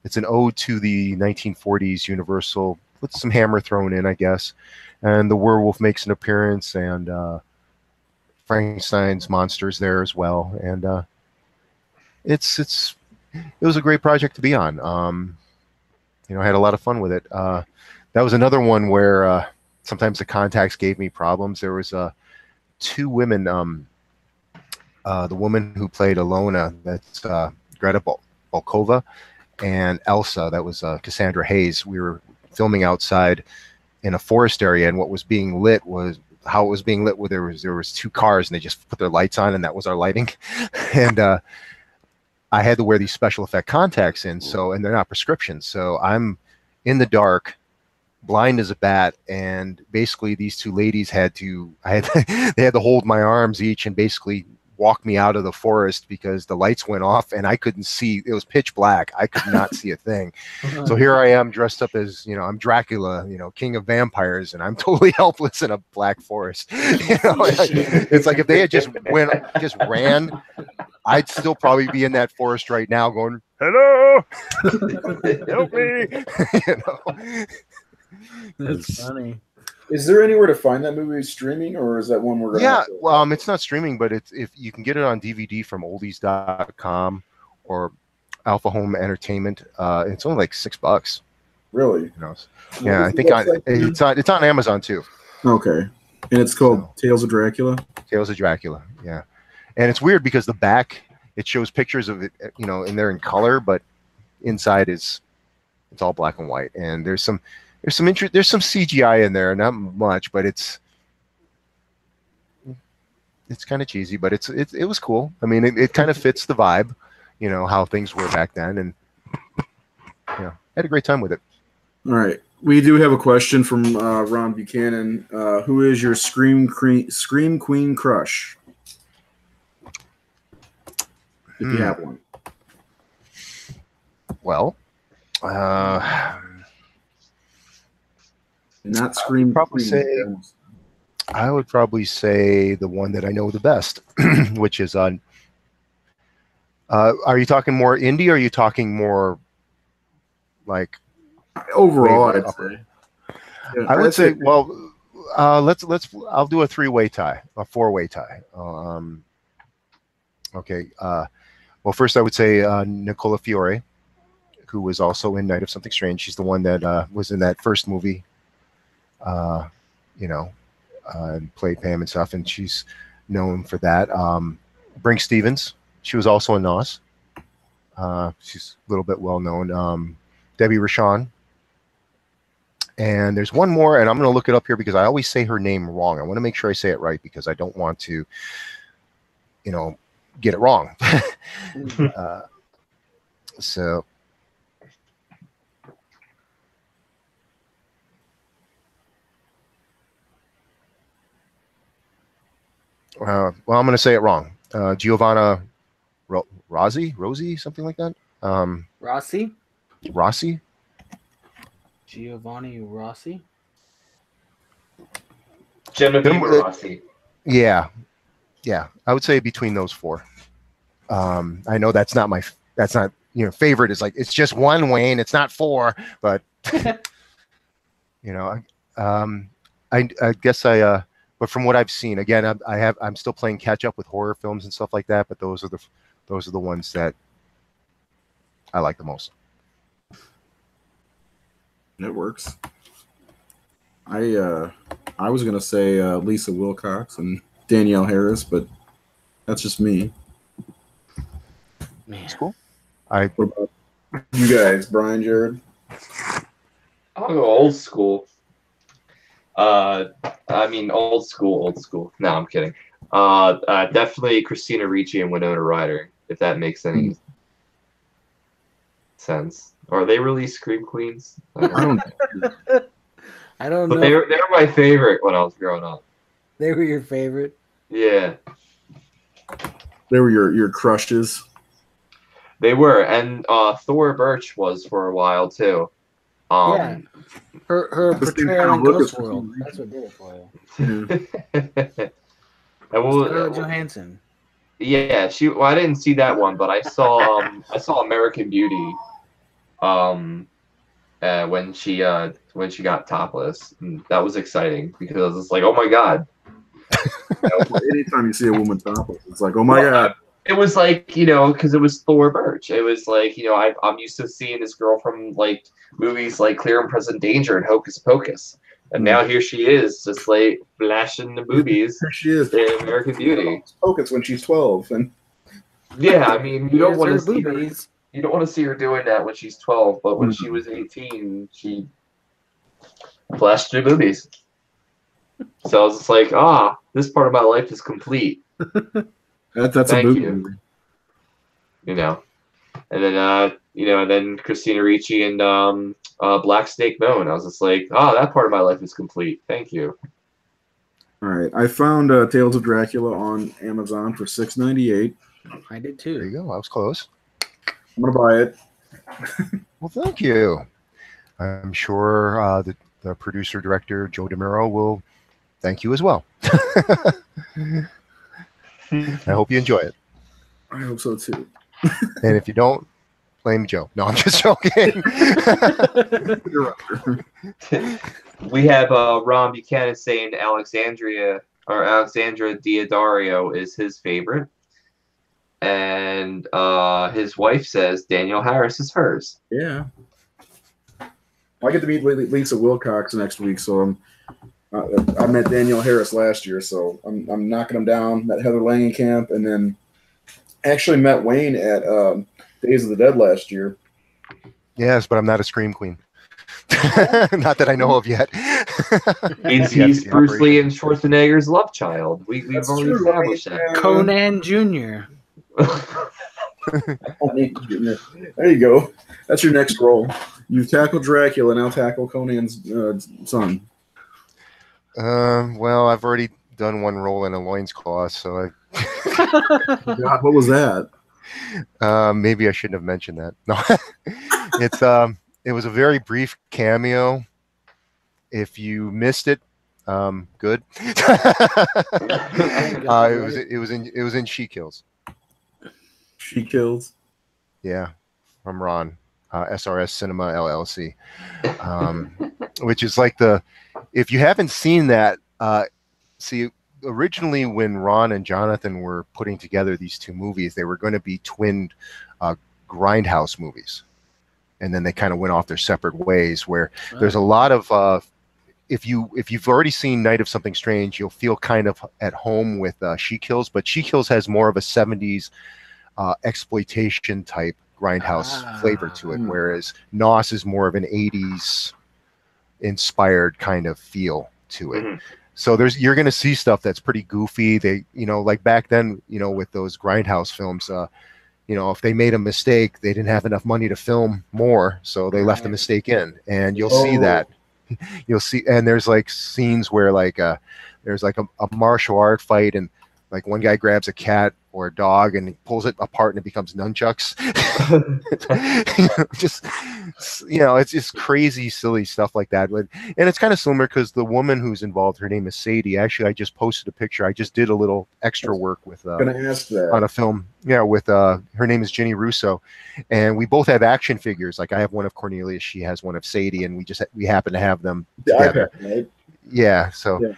It's an ode to the 1940s Universal with some Hammer thrown in, I guess, and the werewolf makes an appearance, and Frankenstein's monsters there as well, and it was a great project to be on. I had a lot of fun with it. That was another one where sometimes the contacts gave me problems. There was two women. The woman who played Alona, that's Greta Volkova, and Elsa, that was Cassandra Hayes. We were filming outside in a forest area, and what was being lit was how it was being lit. Where there was two cars, and they just put their lights on, and that was our lighting. And I had to wear these special effect contacts and they're not prescriptions. So I'm in the dark, blind as a bat, and basically these two ladies they had to hold my arms each and basically walk me out of the forest because the lights went off and I couldn't see. It was pitch black. I could not see a thing. So here I am dressed up as, I'm Dracula, king of vampires, and I'm totally helpless in a black forest. It's like if they had just ran, I'd still probably be in that forest right now going, "Hello, help me." That's funny. Is there anywhere to find that movie streaming, or is that one we're going to? Yeah, it's not streaming, but if you can get it on DVD from oldies.com or Alpha Home Entertainment, it's only like $6. Really? Yeah, I think it's on Amazon too. Okay, and it's called Tales of Dracula. Tales of Dracula, yeah. And it's weird because the back, it shows pictures of it, and they're in color, but inside it's all black and white. And there's some CGI in there, not much, but it's kind of cheesy, but it was cool. I mean, it kind of fits the vibe, how things were back then, and had a great time with it. All right, we do have a question from Ron Buchanan. Who is your Scream Queen crush? If you have one. Well, Not Scream. I would probably say the one that I know the best, which is on. Are you talking more indie, or are you talking more like overall? I'd say. Yeah, I would say. Well, let's. I'll do a four-way tie. Okay. Well, first I would say Nicola Fiore, who was also in Night of Something Strange. She's the one that was in that first movie, and played Pam and stuff, and she's known for that. Brink Stevens, she was also in Nos. She's a little bit well known. Debbie Rochon. And there's one more, and I'm going to look it up here because I always say her name wrong. I want to make sure I say it right because I don't want to, get it wrong. So well, I'm going to say it wrong. Giovanna Rosie, something like that. Rossi? Rossi? Giovanni Rossi? Genevieve or Rossi? Yeah, I would say between those four. I know that's not favorite is like it's just one, Wayne. It's not four, but you know, I guess but from what I've seen, again, I'm still playing catch up with horror films and stuff like that. But those are the ones that I like the most. It works. I was gonna say Lisa Wilcox and Danielle Harris, but that's just me. Man. It's cool. What about you guys, Brian, Jared? I'll go old school. I mean, old school. No, I'm kidding. Definitely Christina Ricci and Winona Ryder, if that makes any sense. Or are they really Scream Queens? I don't know. I don't But know. they were my favorite when I was growing up. They were your favorite? Yeah. They were your crushes. They were, and Thora Birch was for a while too. Yeah. Her This thing portrayal in kinda look Ghost at- World. That's what did it for you. And Scarlett Johansson. yeah, well, I didn't see that one, but I saw American Beauty. When she got topless, and that was exciting because it's like, oh my god. Anytime you see a woman topless, it's like, oh my god. It was like, because it was Thora Birch. It was like, I'm used to seeing this girl from like movies like Clear and Present Danger and Hocus Pocus, and now here she is, just like flashing the boobies. There she is in American Beauty. Pocus when she's 12, and yeah, I mean, you don't want to see her. boobies. You don't want to see her doing that when she's 12, but when she was 18, she flashed her boobies. So I was just like, this part of my life is complete. that's a Thank movie. you. And then and then Christina Ricci and Black Snake Moan. I was just like, that part of my life is complete. Thank you. All right, I found Tales of Dracula on Amazon for $6.98. I did There too. you go. I was close. I'm gonna buy it. Well, thank you. I'm sure the producer director Joe DeMuro will thank you as well. I hope you enjoy it. I hope so too. And if you don't, blame Joe. No, I'm just joking. We have Ron Buchanan saying Alexandra Daddario is his favorite. And his wife says Danielle Harris is hers. Yeah. I get to meet Lisa Wilcox next week, so I met Danielle Harris last year, so I'm knocking them down. Met Heather Langenkamp, and then actually met Wayne at Days of the Dead last year. Yes, but I'm not a Scream Queen. Not that I know of yet. He's Bruce Lee and Schwarzenegger's love child. We've already established that. Conan Jr. There you go. That's your next role. You've tackled Dracula, now tackle Conan's son. Well, I've already done one role in a loincloth, so God, what was that? maybe I shouldn't have mentioned that. No, it was a very brief cameo. If you missed it, good. It was in She Kills. She Kills. Yeah, from Ron, SRS Cinema LLC, which is like if you haven't seen that, see, originally when Ron and Jonathan were putting together these two movies, they were going to be twinned grindhouse movies, and then they kind of went off their separate ways. Where there's a lot of if you've already seen Night of Something Strange, you'll feel kind of at home with She Kills, but She Kills has more of a 70s exploitation type grindhouse flavor to it, whereas Nos is more of an 80s inspired kind of feel to it. So you're going to see stuff that's pretty goofy. They, like back then, with those grindhouse films, if they made a mistake, they didn't have enough money to film more, so they left the mistake in, and you'll see that. You'll see, and there's like scenes where there's like a martial art fight, and Like one guy grabs a cat or a dog and he pulls it apart and it becomes nunchucks. Just, it's just crazy, silly stuff like that. And it's kind of similar because the woman who's involved, her name is Sadie. Actually, I just posted a picture. I just did a little extra work with Gonna ask that. on a film. Yeah, with her name is Jenny Russo, and we both have action figures. Like I have one of Cornelius, she has one of Sadie, and we happen to have them together. iPad, right? Yeah. So. Yeah.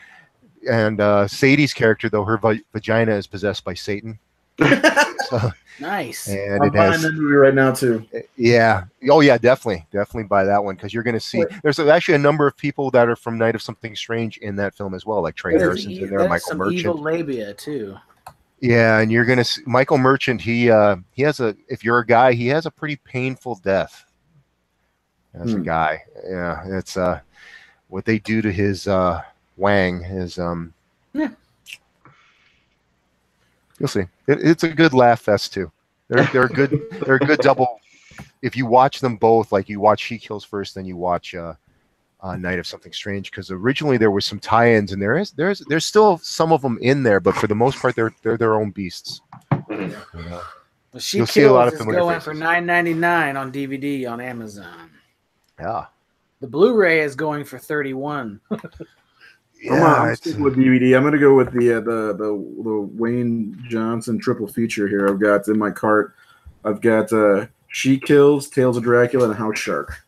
And Sadie's character, though, her vagina is possessed by Satan. So, Nice. and I'm it buying has, that movie right now too. yeah. Oh, yeah, definitely buy that one because you're going to see. There's actually a number of people that are from Night of Something Strange in that film as well, like Trey Harrison's in there, That is Michael some Merchant. evil labia too. Yeah, and you're going to see Michael Merchant. He has a. If you're a guy, he has a pretty painful death. As a guy, yeah, it's what they do to his. Wang is Yeah. You'll see. It's a good laugh fest too. They're good. They're a good double. If you watch them both, like you watch She Kills first, then you watch Night of Something Strange, because originally there was some tie-ins, and there's still some of them in there, but for the most part they're their own beasts. Well, She You'll Kills see a lot of is familiar going faces. for $9.99 on DVD on Amazon. Yeah. The Blu-ray is going for $31. I'm sticking with DVD. I'm gonna go with the Wayne Johnson triple feature here. I've got in my cart. I've got She Kills, Tales of Dracula, and House Shark.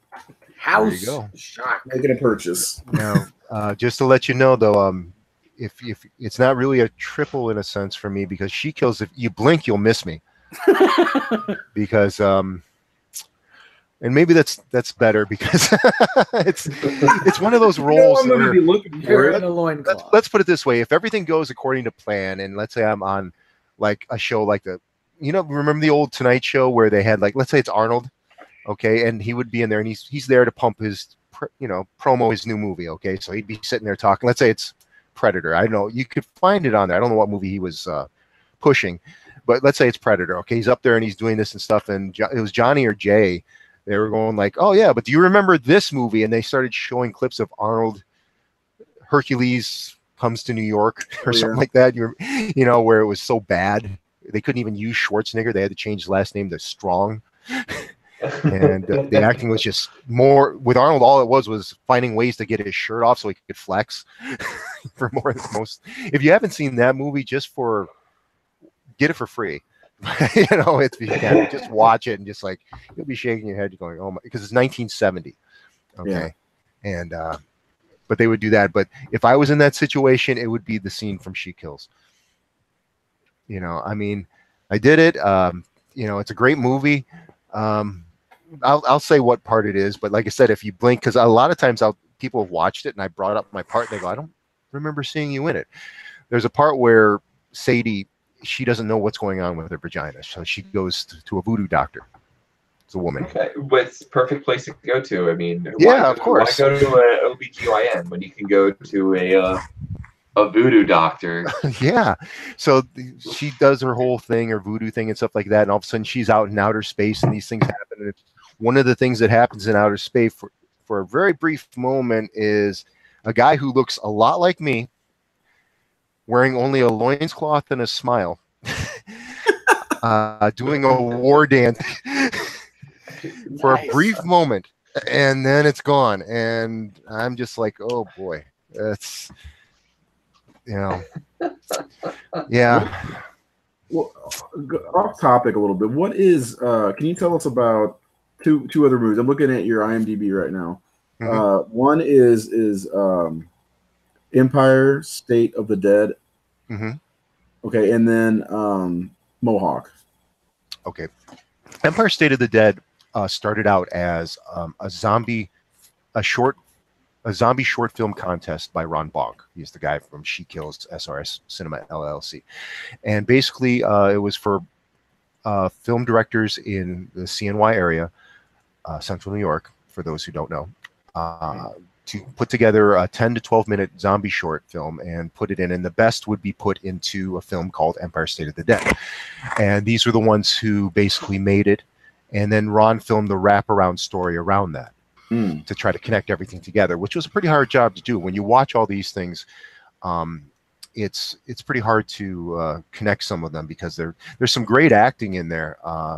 House you go. Shark. Making a purchase. Now, just to let you know, though, if it's not really a triple in a sense for me, because She Kills, if you blink, you'll miss me. Because and maybe that's better because it's one of those roles. I'm gonna be looking for it. Let's put it this way: if everything goes according to plan, and let's say I'm on like a show like remember the old Tonight Show where they had let's say it's Arnold, okay, and he would be in there and he's there to pump his promo his new movie, okay, so he'd be sitting there talking. Let's say it's Predator. I don't know, you could find it on there. I don't know what movie he was pushing, but let's say it's Predator, okay, he's up there and he's doing this and stuff, and it was Johnny or Jay. They were going like, oh yeah, but do you remember this movie? And they started showing clips of Arnold, Hercules Comes to New York or something like that. Where it was so bad they couldn't even use Schwarzenegger. They had to change his last name to Strong. And the acting was just more with Arnold. All it was finding ways to get his shirt off so he could flex for more than most. If you haven't seen that movie, get it for free. If you can just watch it and just you'll be shaking your head going, oh my, because it's 1970. Okay. Yeah. And but they would do that. But if I was in that situation, it would be the scene from She Kills. I mean, I did it. It's a great movie. I'll say what part it is, but like I said, if you blink, because a lot of times people have watched it and I brought up my part and they go, I don't remember seeing you in it. There's a part where Sadie, she doesn't know what's going on with her vagina, so she goes to a voodoo doctor. It's a woman. Okay, what's perfect place to go to? I mean, of course. Why go to an OBGYN when you can go to a voodoo doctor? Yeah. So she does her whole thing, her voodoo thing and stuff like that, and all of a sudden she's out in outer space and these things happen. And one of the things that happens in outer space for a very brief moment is a guy who looks a lot like me, wearing only a loincloth and a smile, doing a war dance for a brief moment, and then it's gone. And I'm just like, oh boy, that's, yeah. Well, off topic a little bit. What is, can you tell us about two other movies? I'm looking at your IMDb right now. Mm-hmm. One is Empire State of the Dead. Mm-hmm. Okay, and then Mohawk. Okay, Empire State of the Dead started out as a zombie short film contest by Ron Bonk. He's the guy from She Kills, SRS Cinema LLC, and basically it was for film directors in the CNY area, Central New York. For those who don't know. To put together a 10 to 12 minute zombie short film and put it in, and the best would be put into a film called Empire State of the Dead. And these were the ones who basically made it, and then Ron filmed the wraparound story around that to try to connect everything together, which was a pretty hard job to do. When you watch all these things, it's pretty hard to connect some of them because there's some great acting in there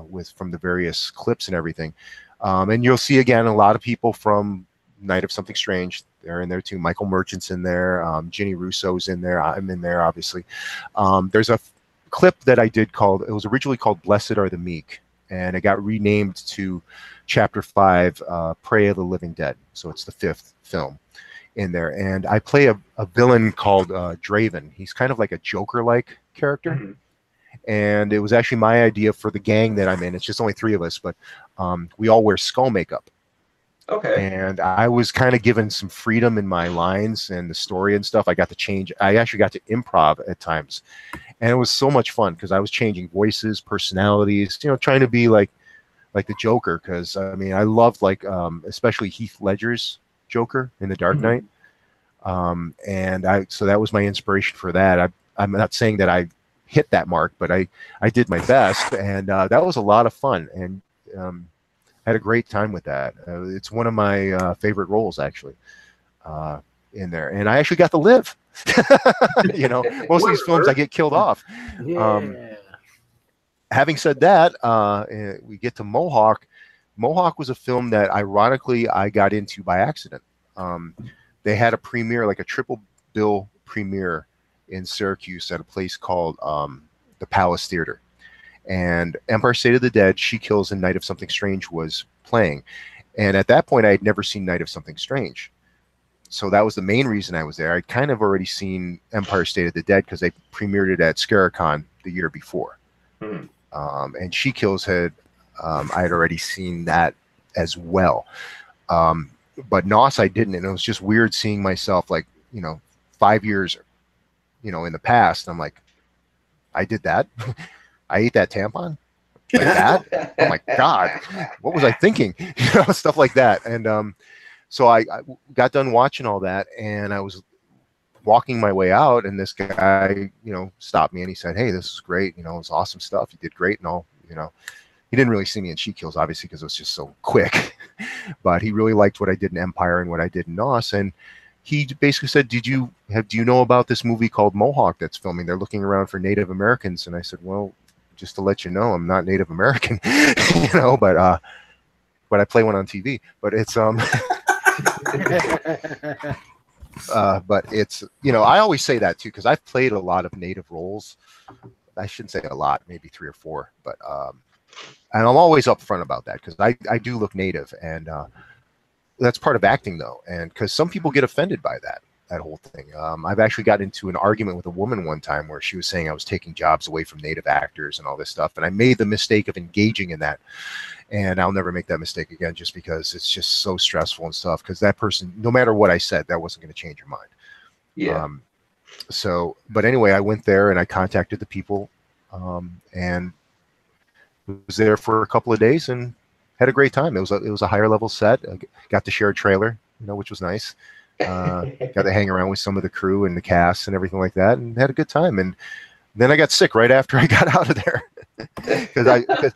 with from the various clips and everything. And you'll see again a lot of people from Night of Something Strange. They're in there too. Michael Merchant's in there. Ginny Russo's in there. I'm in there, obviously. There's a clip that I did called, it was originally called Blessed Are the Meek, and it got renamed to Chapter 5, Prey of the Living Dead. So it's the 5th film in there. And I play a villain called Draven. He's kind of like a Joker-like character. Mm-hmm. And it was actually my idea for the gang that I'm in. It's just only 3 of us, but we all wear skull makeup. Okay. And I was kind of given some freedom in my lines and the story and stuff. I got to change. I actually got to improv at times. And it was so much fun because I was changing voices, personalities, trying to be like the Joker. Because, I mean, I loved, especially Heath Ledger's Joker in The Dark Knight. So that was my inspiration for that. I'm not saying that I hit that mark, but I did my best. And that was a lot of fun. And had a great time with that. It's one of my favorite roles, actually, in there. And I actually got to live. Most of these films I get killed off. Yeah. Having said that, we get to Mohawk. Mohawk was a film that, ironically, I got into by accident. They had a premiere, like a triple bill premiere in Syracuse at a place called the Palace Theater. And Empire State of the Dead, She Kills, and Night of Something Strange was playing. And at that point, I had never seen Night of Something Strange. So that was the main reason I was there. I'd kind of already seen Empire State of the Dead because they premiered it at Scaricon the year before. And She Kills I had already seen that as well. But Nos, I didn't. And it was just weird seeing myself 5 years, in the past. And I'm like, I did that. I ate that tampon like that. Oh my God, what was I thinking? Stuff like that. And so I got done watching all that, and I was walking my way out, and this guy, stopped me and he said, "Hey, this is great. It's awesome stuff. You did great and all." He didn't really see me in She Kills, obviously, because it was just so quick. But he really liked what I did in Empire and what I did in Nos, and he basically said, "Do you know about this movie called Mohawk that's filming? They're looking around for Native Americans." And I said, "Well, just to let you know, I'm not Native American, but I play one on TV. But it's but it's I always say that too because I've played a lot of Native roles. I shouldn't say a lot, maybe 3 or 4, but and I'm always upfront about that because I do look Native, and that's part of acting though, and because some people get offended by that whole thing. I've actually got into an argument with a woman one time where she was saying I was taking jobs away from Native actors and all this stuff. And I made the mistake of engaging in that. And I'll never make that mistake again just because it's just so stressful and stuff. Because that person, no matter what I said, that wasn't going to change her mind. Yeah. But anyway, I went there and I contacted the people and was there for a couple of days and had a great time. It was a higher level set. I got to share a trailer, which was nice. Got to hang around with some of the crew and the cast and everything like that, and had a good time. And then I got sick right after I got out of there because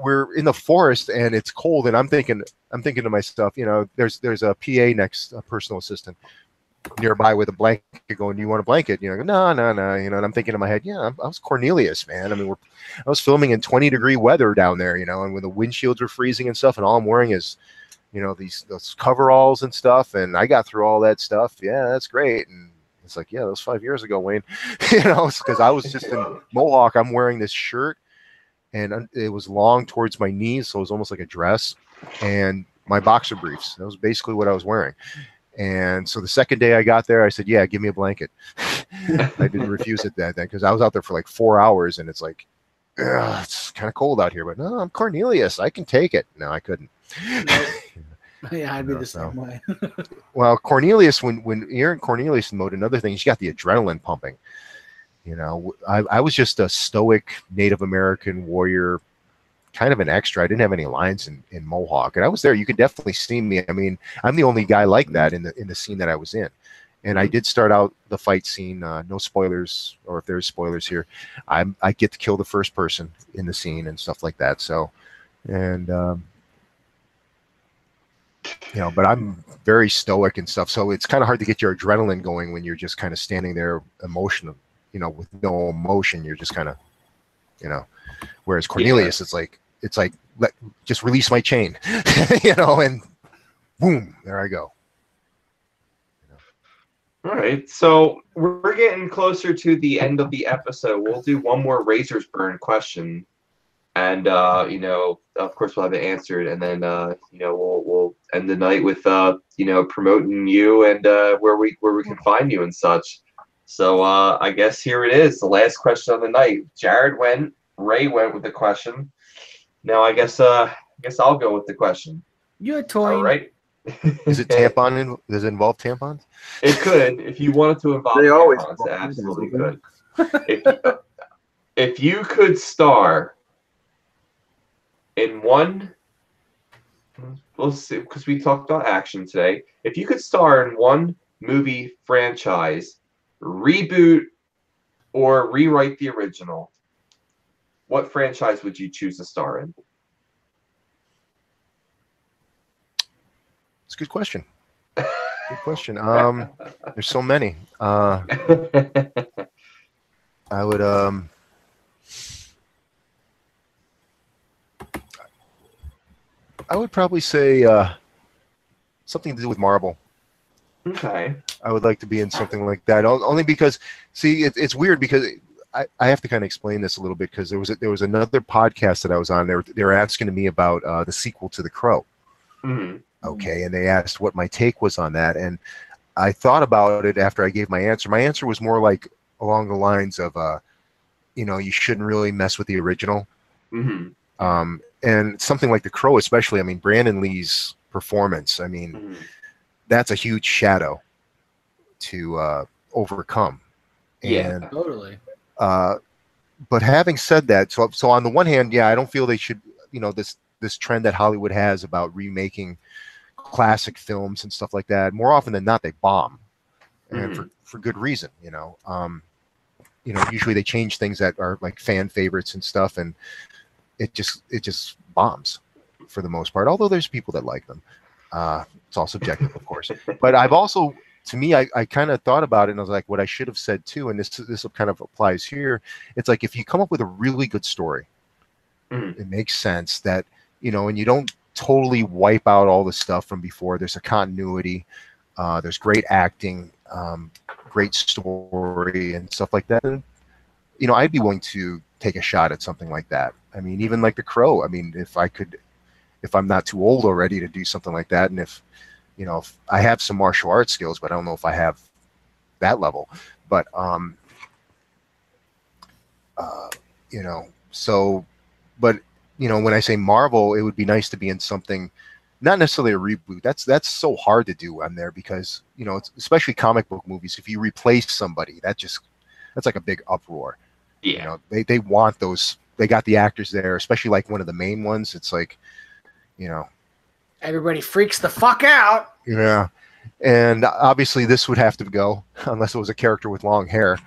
we're in the forest and it's cold, and I'm thinking to myself, there's a PA next, a personal assistant nearby with a blanket going, "Do you want a blanket?" No, and I'm thinking in my head, I was Cornelius, man. I mean, I was filming in 20-degree weather down there, and when the windshields were freezing and stuff, and all I'm wearing is those coveralls and stuff, and I got through all that stuff. Yeah, that's great. And it's like, yeah, that was 5 years ago, Wayne. Because I was just in Mohawk. I'm wearing this shirt, and it was long towards my knees, so it was almost like a dress, and my boxer briefs. That was basically what I was wearing. And so the second day I got there, I said, "Yeah, give me a blanket." I didn't refuse it then because I was out there for like 4 hours, and it's like, it's kind of cold out here. But no, I'm Cornelius. I can take it. No, I couldn't. Yeah, I'd be the same way. Well, Cornelius, when you're in Cornelius mode, another thing is you got the adrenaline pumping. I was just a stoic Native American warrior, kind of an extra. I didn't have any lines in Mohawk, and I was there. You could definitely see me. I mean, I'm the only guy like that in the scene that I was in. And I did start out the fight scene. No spoilers, or if there's spoilers here, I get to kill the first person in the scene and stuff like that. So, and you know, but I'm very stoic and stuff, so it's kind of hard to get your adrenaline going when you're just kind of standing there emotional, you know, with no emotion. You're just kind of, you know, whereas Cornelius, it's like just release my chain, you know, and boom, there I go. All right, so we're getting closer to the end of the episode. We'll do one more Razor's Burn question, and you know, of course, we'll have it answered, and then you know, we'll end the night with you know, promoting you and where we can find you and such. So I guess here it is, the last question of the night. Jared went, Ray went with the question. Now I guess I'll go with the question. You're toying. All right. Is it tampon? Does it involve tampons? It could, if you wanted to involve They always tampons, it involve absolutely tampons, could. If you could star in one, we'll see, because we talked about action today. If you could star in one movie franchise, reboot or rewrite the original, what franchise would you choose to star in? It's a good question. Good question. There's so many. I would probably say something to do with Marvel. Okay. I would like to be in something like that. Only because, see, it's weird because I have to kind of explain this a little bit, because there was another podcast that I was on. They were asking me about the sequel to The Crow. Mm-hmm. Okay, and they asked what my take was on that, and I thought about it after I gave my answer. My answer was more like along the lines of, you know, you shouldn't really mess with the original. Mm-hmm. And something like The Crow, especially. I mean, Brandon Lee's performance. I mean, Mm-hmm. that's a huge shadow to overcome. Yeah. And, Totally. but having said that, so on the one hand, yeah, I don't feel they should, you know, this trend that Hollywood has about remaking classic films and stuff like that. More often than not, they bomb, and for good reason. You know, usually they change things that are like fan favorites and stuff, and it just bombs for the most part. Although there's people that like them. It's all subjective, of course. But I've also, to me, I kind of thought about it, and I was like, what I should have said too, and this kind of applies here. It's like, if you come up with a really good story, it makes sense that, you know, and you don't totally wipe out all the stuff from before. There's a continuity. There's great acting, great story, and stuff like that. And, you know, I'd be willing to take a shot at something like that. I mean, even like The Crow. I mean, if I'm not too old already to do something like that, and if, you know, if I have some martial arts skills, but I don't know if I have that level. But you know, so, but, you know, when I say Marvel, it would be nice to be in something, not necessarily a reboot. That's so hard to do on there, because, you know, especially comic book movies. If you replace somebody, that's like a big uproar. Yeah. You know, they want those. They got the actors there, especially like one of the main ones. It's like, you know, everybody freaks the fuck out. Yeah, and obviously this would have to go unless it was a character with long hair.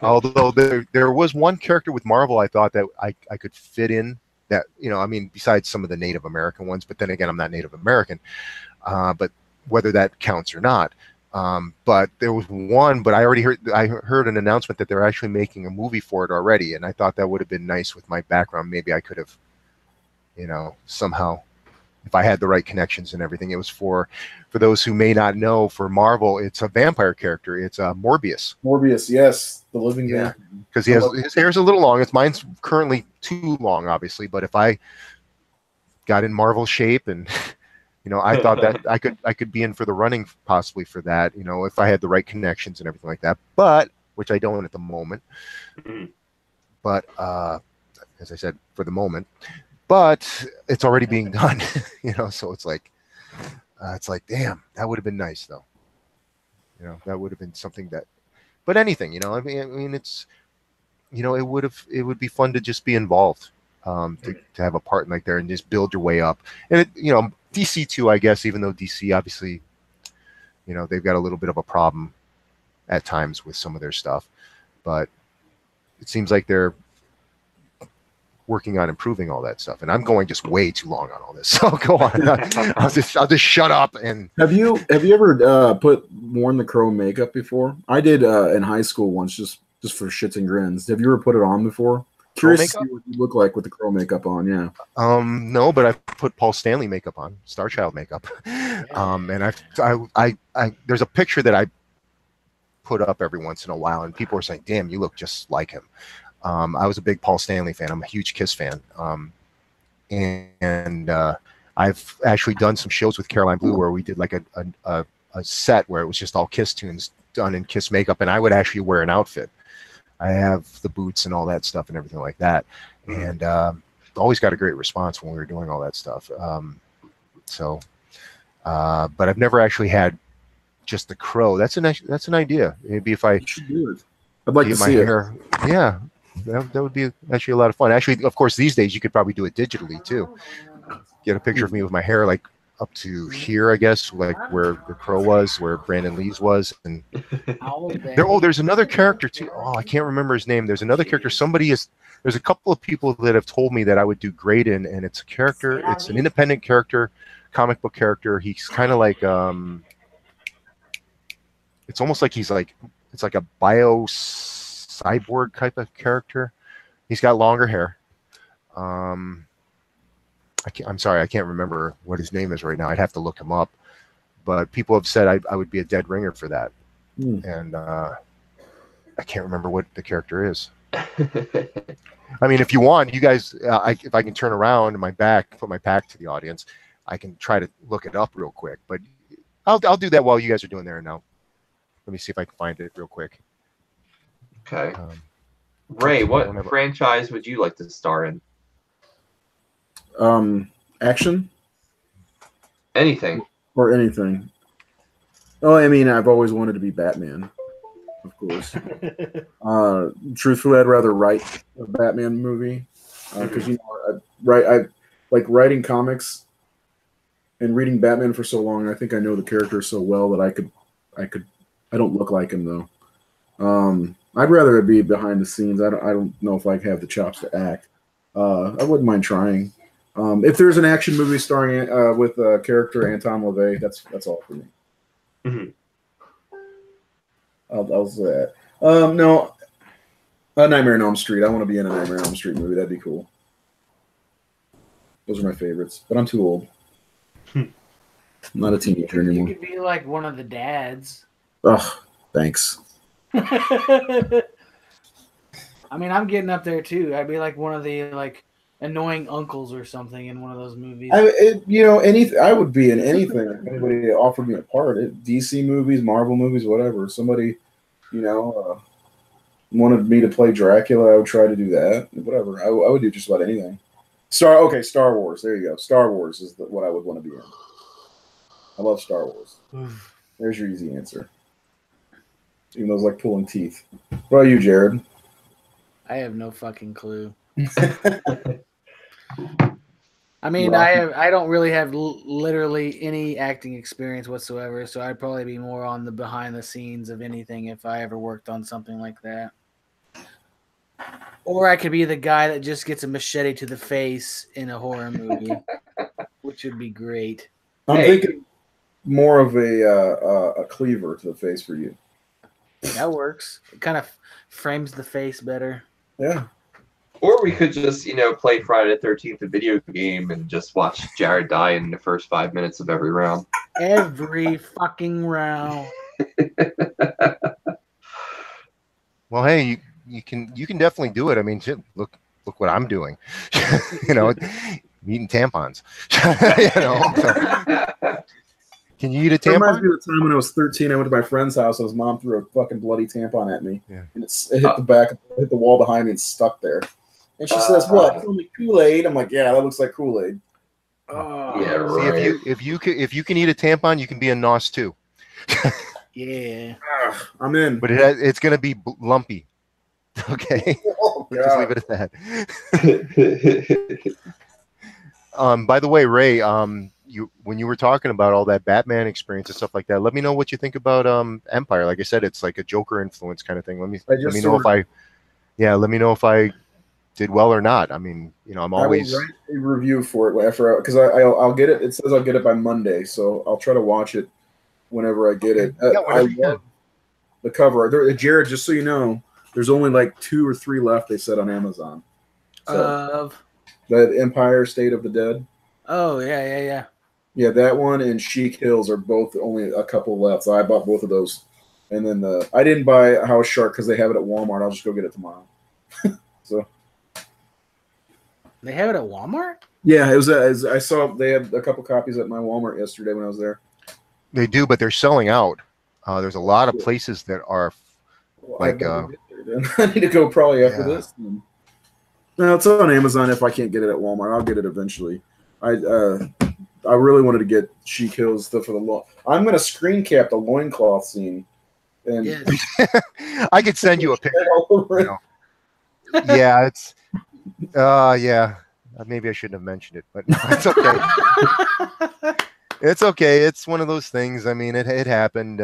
Although there was one character with Marvel I thought that I could fit in, that, you know, I mean, besides some of the Native American ones, but then again, I'm not Native American, but whether that counts or not. But there was one, but I heard an announcement that they're actually making a movie for it already, and I thought that would have been nice with my background. Maybe I could have, you know, somehow, if I had the right connections and everything. It was for those who may not know, for Marvel, it's a vampire character. It's Morbius. Morbius, yes, the living man. Because his hair's a little long. Mine's currently too long, obviously. But if I got in Marvel shape, and you know, I thought that I could be in for the running possibly for that. You know, if I had the right connections and everything like that. But which I don't at the moment. But as I said, for the moment. But it's already being done, you know. So it's like, damn, that would have been nice, though. You know, that would have been something that. But anything, you know, I mean, it's, you know, it would be fun to just be involved, to have a part like there and just build your way up. And it, you know, DC too, I guess, even though DC obviously, you know, they've got a little bit of a problem at times with some of their stuff, but it seems like they're working on improving all that stuff. And I'm going just way too long on all this. So go on. I'll just shut up. And have you ever worn the crow makeup before? I did in high school once, just for shits and grins. Have you ever put it on before? Curious to see what you look like with the crow makeup on. Yeah. No, but I put Paul Stanley makeup on, Star Child makeup. And I there's a picture that I put up every once in a while, and people are saying, "Damn, you look just like him." I was a big Paul Stanley fan. I'm a huge Kiss fan. And I've actually done some shows with Caroline Blue where we did like a set where it was just all Kiss tunes done in Kiss makeup, and I would actually wear an outfit. I have the boots and all that stuff and everything like that, and always got a great response when we were doing all that stuff. But I've never actually had just the crow. That's an idea. Maybe if I you should do it. I'd like to see hair. Yeah, that would be actually a lot of fun. Actually, of course, these days you could probably do it digitally too. Get a picture of me with my hair like up to here, I guess, like where the crow was, where Brandon Lee's was, and there's another character too. Oh, I can't remember his name. There's another character. There's a couple of people that have told me that I would do great in, and it's a character. It's an independent character, comic book character. He's kind of like it's almost like it's like a bio cyborg type of character. He's got longer hair. I'm sorry, I can't remember what his name is right now. I'd have to look him up. But people have said I would be a dead ringer for that. And I can't remember what the character is. I mean, if you want, you guys, if I can turn around my back, put my back to the audience, I can try to look it up real quick. But I'll do that while you guys are doing there now. Let me see if I can find it real quick. Okay. Ray, what franchise would you like to star in? Action? Anything. Or anything. Oh, I mean, I've always wanted to be Batman, of course. Truthfully, I'd rather write a Batman movie because I like writing comics and reading Batman for so long. I think I know the character so well that I could. I don't look like him though. I'd rather it be behind the scenes. I don't know if I have the chops to act. I wouldn't mind trying. If there's an action movie starring with character Anton LaVey, that's all for me. Mm-hmm. I'll say that. No, Nightmare on Elm Street. I want to be in a Nightmare on Elm Street movie. That'd be cool. Those are my favorites, but I'm too old. I'm not a teenager anymore. You could be like one of the dads. Oh, thanks. I mean, I'm getting up there too. I'd be like one of the annoying uncles or something in one of those movies. Anything. I would be in anything. If anybody offered me a part, DC movies, Marvel movies, whatever. Somebody, wanted me to play Dracula, I would try to do that. Whatever. I would do just about anything. Star Wars. There you go. Star Wars is what I would want to be in. I love Star Wars. There's your easy answer. Even though it's like pulling teeth. What about you, Jared? I have no fucking clue. I mean, I don't really have literally any acting experience whatsoever, so I'd probably be more on the behind the scenes of anything if I ever worked on something like that. Or I could be the guy that just gets a machete to the face in a horror movie, which would be great. I'm thinking more of a cleaver to the face for you. That works. It kind of frames the face better. Yeah. Or we could just, play Friday the 13th, a video game, and just watch Jared die in the first 5 minutes of every round. Every fucking round. Well, hey, you can definitely do it. I mean, shit, look what I'm doing. Eating tampons. Can you eat a tampon? It reminds me of the time when I was 13. I went to my friend's house and his mom threw a fucking bloody tampon at me. Yeah. And it hit the wall behind me and stuck there. And she says, "What? It's only Kool-Aid." I'm like, "Yeah, that looks like Kool-Aid." Yeah, right. See, if you can eat a tampon, you can be a nos too. Yeah, I'm in. But it's gonna be lumpy. Okay, just leave it at that. By the way, Ray, when you were talking about all that Batman experience and stuff like that, let me know what you think about Empire. Like I said, it's like a Joker influence kind of thing. Let me know if I did well or not. I mean, you know, I'm always. I will write a review for it after because I'll get it. It says I'll get it by Monday, so I'll try to watch it whenever I get it. Yeah, I whenever you love the cover. Jared, just so you know, there's only like 2 or 3 left. They said on Amazon. So the Empire State of the Dead. Oh yeah. Yeah, that one and She Kills are both only a couple left. So I bought both of those, and then I didn't buy House Shark because they have it at Walmart. I'll just go get it tomorrow. So. They have it at Walmart? Yeah, it was. I saw they had a couple copies at my Walmart yesterday when I was there. They do, but they're selling out. There's a lot of places that are like. I need to go probably after this. No, it's on Amazon. If I can't get it at Walmart, I'll get it eventually. I really wanted to get She Kills stuff for the law. I'm gonna screen cap the loincloth scene. And I could send you a picture. You know. Yeah, it's. Yeah. Maybe I shouldn't have mentioned it, but no, it's okay. It's okay. It's one of those things. I mean, it happened.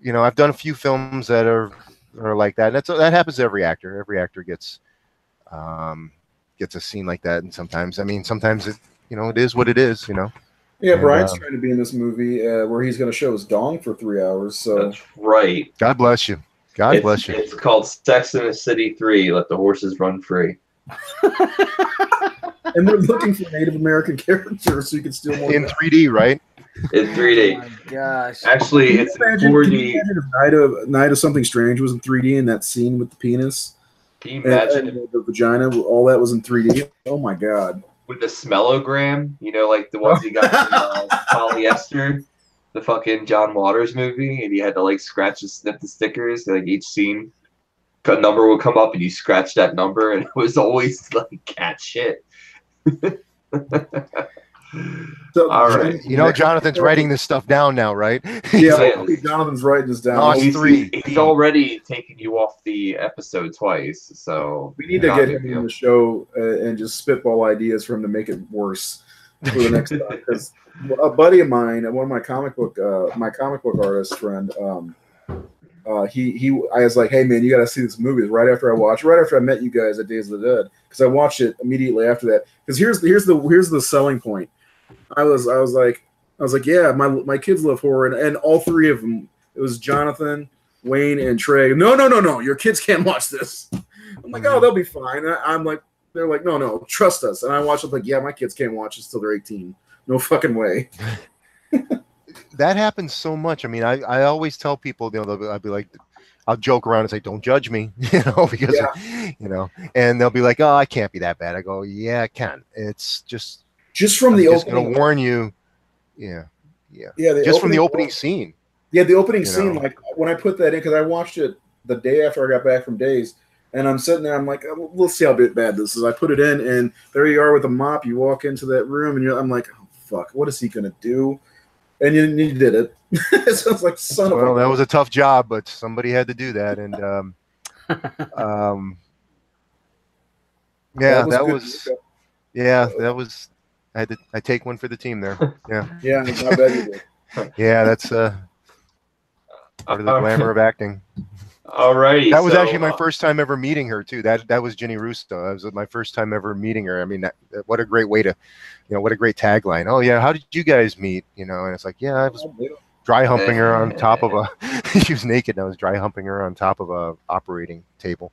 You know, I've done a few films that are like that. And that happens to every actor. Every actor gets a scene like that, and sometimes it, you know, it is what it is. You know. Yeah, Brian's trying to be in this movie where he's going to show his dong for 3 hours. So that's right. God bless you. God bless you. It's called Sex in the City 3. Let the horses run free. And they're looking for Native American characters so you can steal more. In 3D, right? In 3D. Oh my gosh. Actually, it's 4D. If Night of Something Strange was in 3D, and that scene with the penis, can you imagine and the vagina, all that was in 3D. Oh my god! With the smellogram, you know, like the ones he got from polyester, the fucking John Waters movie, and you had to like scratch and snip the stickers. Like each scene, a number would come up, and you scratch that number, and it was always like cat shit. So, all right, you know, Jonathan's writing this stuff down now, right? Yeah, Jonathan's writing this down. Oh, he's already taken you off the episode twice, so we need to get him on the show and just spitball ideas for him to make it worse for the next time. Because a buddy of mine, one of my comic book artist friend, I was like, hey man, you got to see this movie. Right after I met you guys at Days of the Dead, because I watched it immediately after that. Because here's the selling point. I was like, yeah, my kids love horror, and all 3 of them. It was Jonathan, Wayne, and Trey. No, your kids can't watch this. I'm like, oh, they'll be fine. I'm like, they're like, no, trust us. And I watched it, like, yeah, my kids can't watch this till they're 18. No fucking way. That happens so much. I mean, I always tell people, you know, I'll be like, I'll joke around and say, don't judge me, you know, because, you know, and they'll be like, oh, I can't be that bad. I go, yeah, I can. It's just from the opening. Just going to warn you. Yeah. Just from the opening scene. Yeah, the opening scene, like when I put that in, because I watched it the day after I got back from Days, and I'm sitting there, I'm like, oh, we'll see how bad this is. I put it in, and there you are with a mop. You walk into that room, and I'm like, oh, fuck, what is he going to do? And you did it. It sounds like son of a... Well, that was a tough job, but somebody had to do that. And that was I take one for the team there. Yeah. Yeah, I bet you did. Yeah, that's part of the glamour of acting. All right. That was actually my first time ever meeting her too. That was Ginny Russo. That was my first time ever meeting her. I mean, what a great way to, you know, what a great tagline. Oh yeah, how did you guys meet? You know, and it's like, yeah, I was dry humping her on top of a. She was naked, and I was dry humping her on top of a operating table.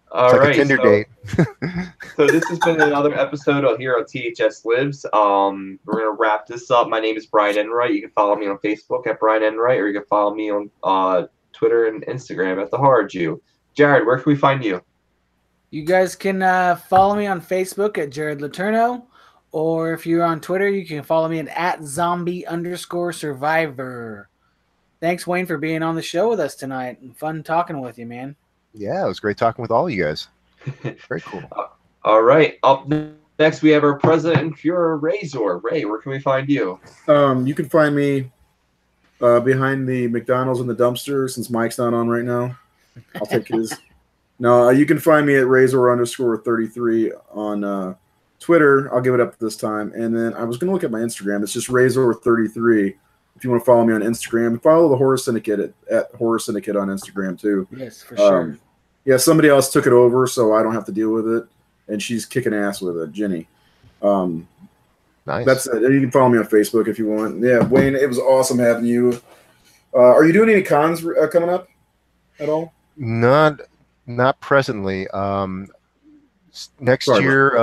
All like right, a Tinder date. So this has been another episode of here on THS Lives. We're gonna wrap this up. My name is Brian Enright. You can follow me on Facebook at Brian Enright, or you can follow me on Twitter and Instagram at The Horror Jew. Jared, where can we find you? You guys can follow me on Facebook at Jared Letourneau, or if you're on Twitter, you can follow me at zombie_survivor. Thanks, Wayne, for being on the show with us tonight. Fun talking with you, man. Yeah, it was great talking with all of you guys. Very cool. All right. Up next, we have our president and Führer, Razor. Ray, where can we find you? You can find me behind the McDonald's in the dumpster, since Mike's not on right now. I'll take his. No, you can find me at Razor_33 on Twitter. I'll give it up this time. And then I was going to look at my Instagram. It's just Razor33. if you want to follow me on Instagram, follow the Horror Syndicate at Horror Syndicate on Instagram too. Yes, for sure. Yeah, somebody else took it over, so I don't have to deal with it, and she's kicking ass with it, Jenny. Nice. That's it. You can follow me on Facebook if you want. Yeah, Wayne, it was awesome having you. Are you doing any cons coming up at all? Not presently. Next Sorry. year,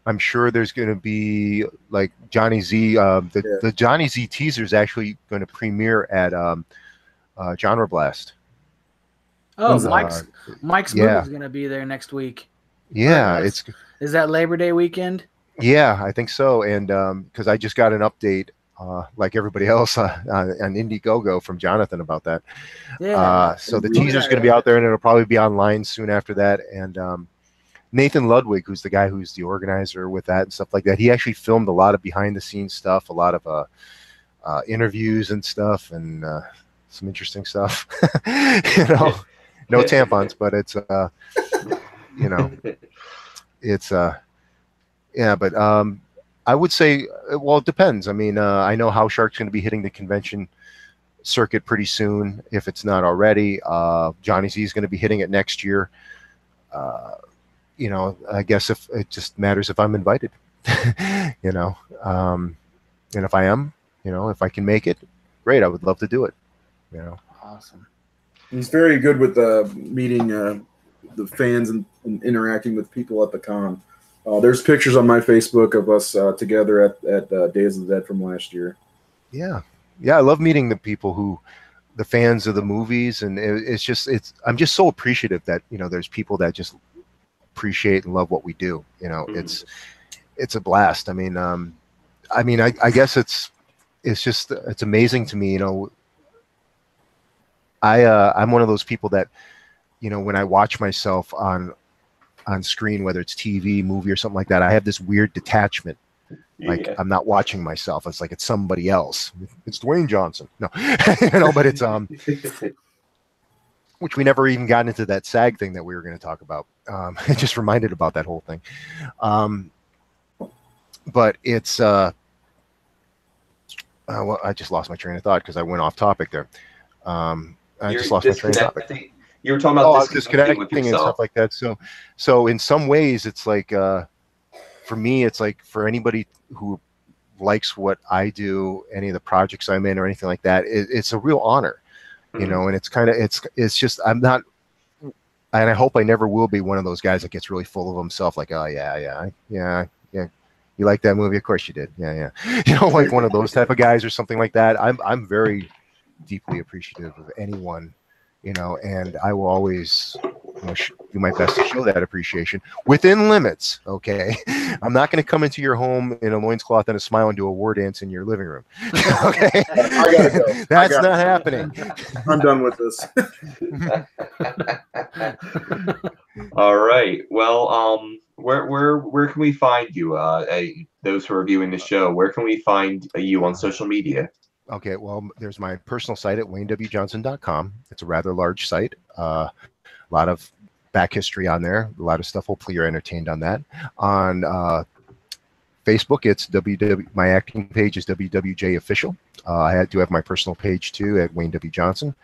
I'm sure there's going to be like Johnny Z. The Johnny Z teaser is actually going to premiere at Genre Blast. Oh, When's Mike's yeah. movie's gonna be there next week. Yeah, Is that Labor Day weekend? Yeah, I think so. And because I just got an update, like everybody else, on Indiegogo from Jonathan about that. Yeah. So the teaser's going to be out there, and it'll probably be online soon after that. And Nathan Ludwig, who's the guy who's the organizer with that and stuff like that, he actually filmed a lot of behind-the-scenes stuff, a lot of interviews and stuff, and some interesting stuff. No tampons, but it's it's yeah, but I would say, well, it depends. I mean, I know House Shark's going to be hitting the convention circuit pretty soon, if it's not already. Johnny Z is going to be hitting it next year. I guess if it just matters if I'm invited, and if I am, if I can make it, great. I would love to do it. Awesome. He's very good with meeting the fans and interacting with people at the con. There's pictures on my Facebook of us together at Days of the Dead from last year. Yeah, I love meeting the people the fans of the movies, and I'm just so appreciative that there's people that just appreciate and love what we do. It's a blast. I mean, I guess it's amazing to me. I'm one of those people that, when I watch myself on screen, whether it's TV, movie, or something like that, I have this weird detachment. Like I'm not watching myself. It's like it's somebody else. It's Dwayne Johnson. No, but it's which we never even got into that SAG thing that we were going to talk about. It just reminded about that whole thing. But it's well, I just lost my train of thought because I went off topic there. I just lost my train of topic. You were talking about disconnecting and stuff like that. So in some ways, it's like for me, it's like for anybody who likes what I do, any of the projects I'm in, or anything like that, it's a real honor, And it's kind of it's just I'm not, and I hope I never will be one of those guys that gets really full of himself, like yeah. You like that movie? Of course you did. Yeah. Like one of those type of guys or something like that. I'm very deeply appreciative of anyone, and I will always do my best to show that appreciation within limits. Okay, I'm not going to come into your home in a loincloth and a smile and do a war dance in your living room. Okay, I gotta go. That's not happening. I'm done with this. All right. Well, where can we find you? Those who are viewing the show, where can we find you on social media? Okay, well, there's my personal site at waynewjohnson.com. It's a rather large site. A lot of back history on there. A lot of stuff. Hopefully you're entertained on that. On Facebook, it's my acting page is WWJ Official. I do have my personal page too at Wayne W. Johnson.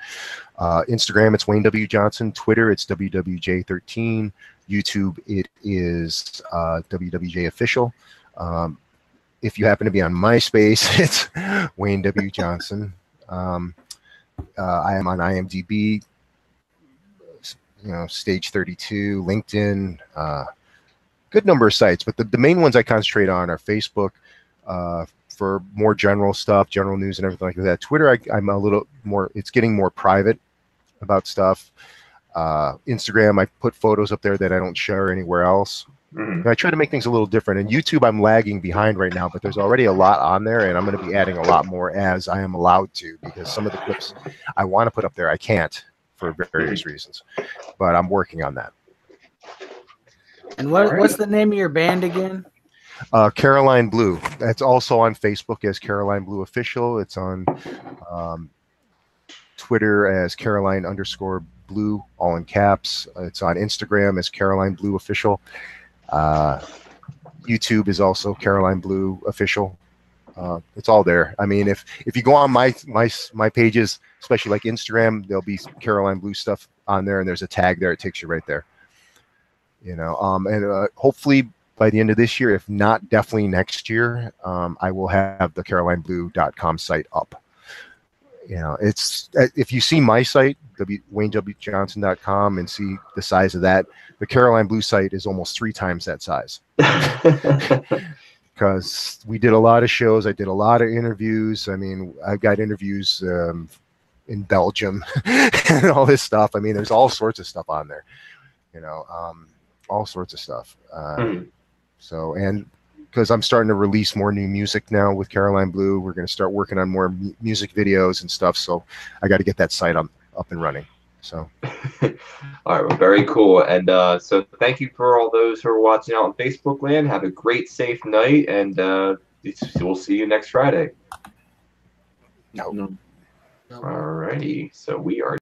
Instagram, it's Wayne W. Johnson. Twitter, it's WWJ13. YouTube, it is WWJ Official. If you happen to be on MySpace, it's Wayne W. Johnson. I am on IMDb, Stage 32, LinkedIn, good number of sites. But the main ones I concentrate on are Facebook for more general stuff, general news and everything like that. Twitter, I'm a little more, it's getting more private about stuff. Instagram, I put photos up there that I don't share anywhere else. I try to make things a little different. And YouTube, I'm lagging behind right now, but there's already a lot on there, and I'm going to be adding a lot more as I am allowed to, because some of the clips I want to put up there, I can't for various reasons. But I'm working on that. And what's the name of your band again? Caroline Blue. That's also on Facebook as Caroline Blue Official. It's on Twitter as Caroline_Blue, all in caps. It's on Instagram as Caroline Blue Official. YouTube is also Caroline Blue Official. It's all there. I mean, if you go on my pages, especially like Instagram, there'll be Caroline Blue stuff on there, and there's a tag there. It takes you right there. And hopefully by the end of this year, if not definitely next year, I will have the CarolineBlue.com site up. It's if you see my site, WayneWJohnson.com, and see the size of that, the Caroline Blue site is almost 3 times that size. Because we did a lot of shows. I did a lot of interviews. I mean, I've got interviews in Belgium and all this stuff. I mean, there's all sorts of stuff on there, all sorts of stuff. So, and because I'm starting to release more new music now with Caroline Blue, we're going to start working on more music videos and stuff. So I got to get that site up and running. So. All right, well, very cool. And so thank you for all those who are watching out on Facebook land. Have a great, safe night, and we'll see you next Friday. No. All righty. So we are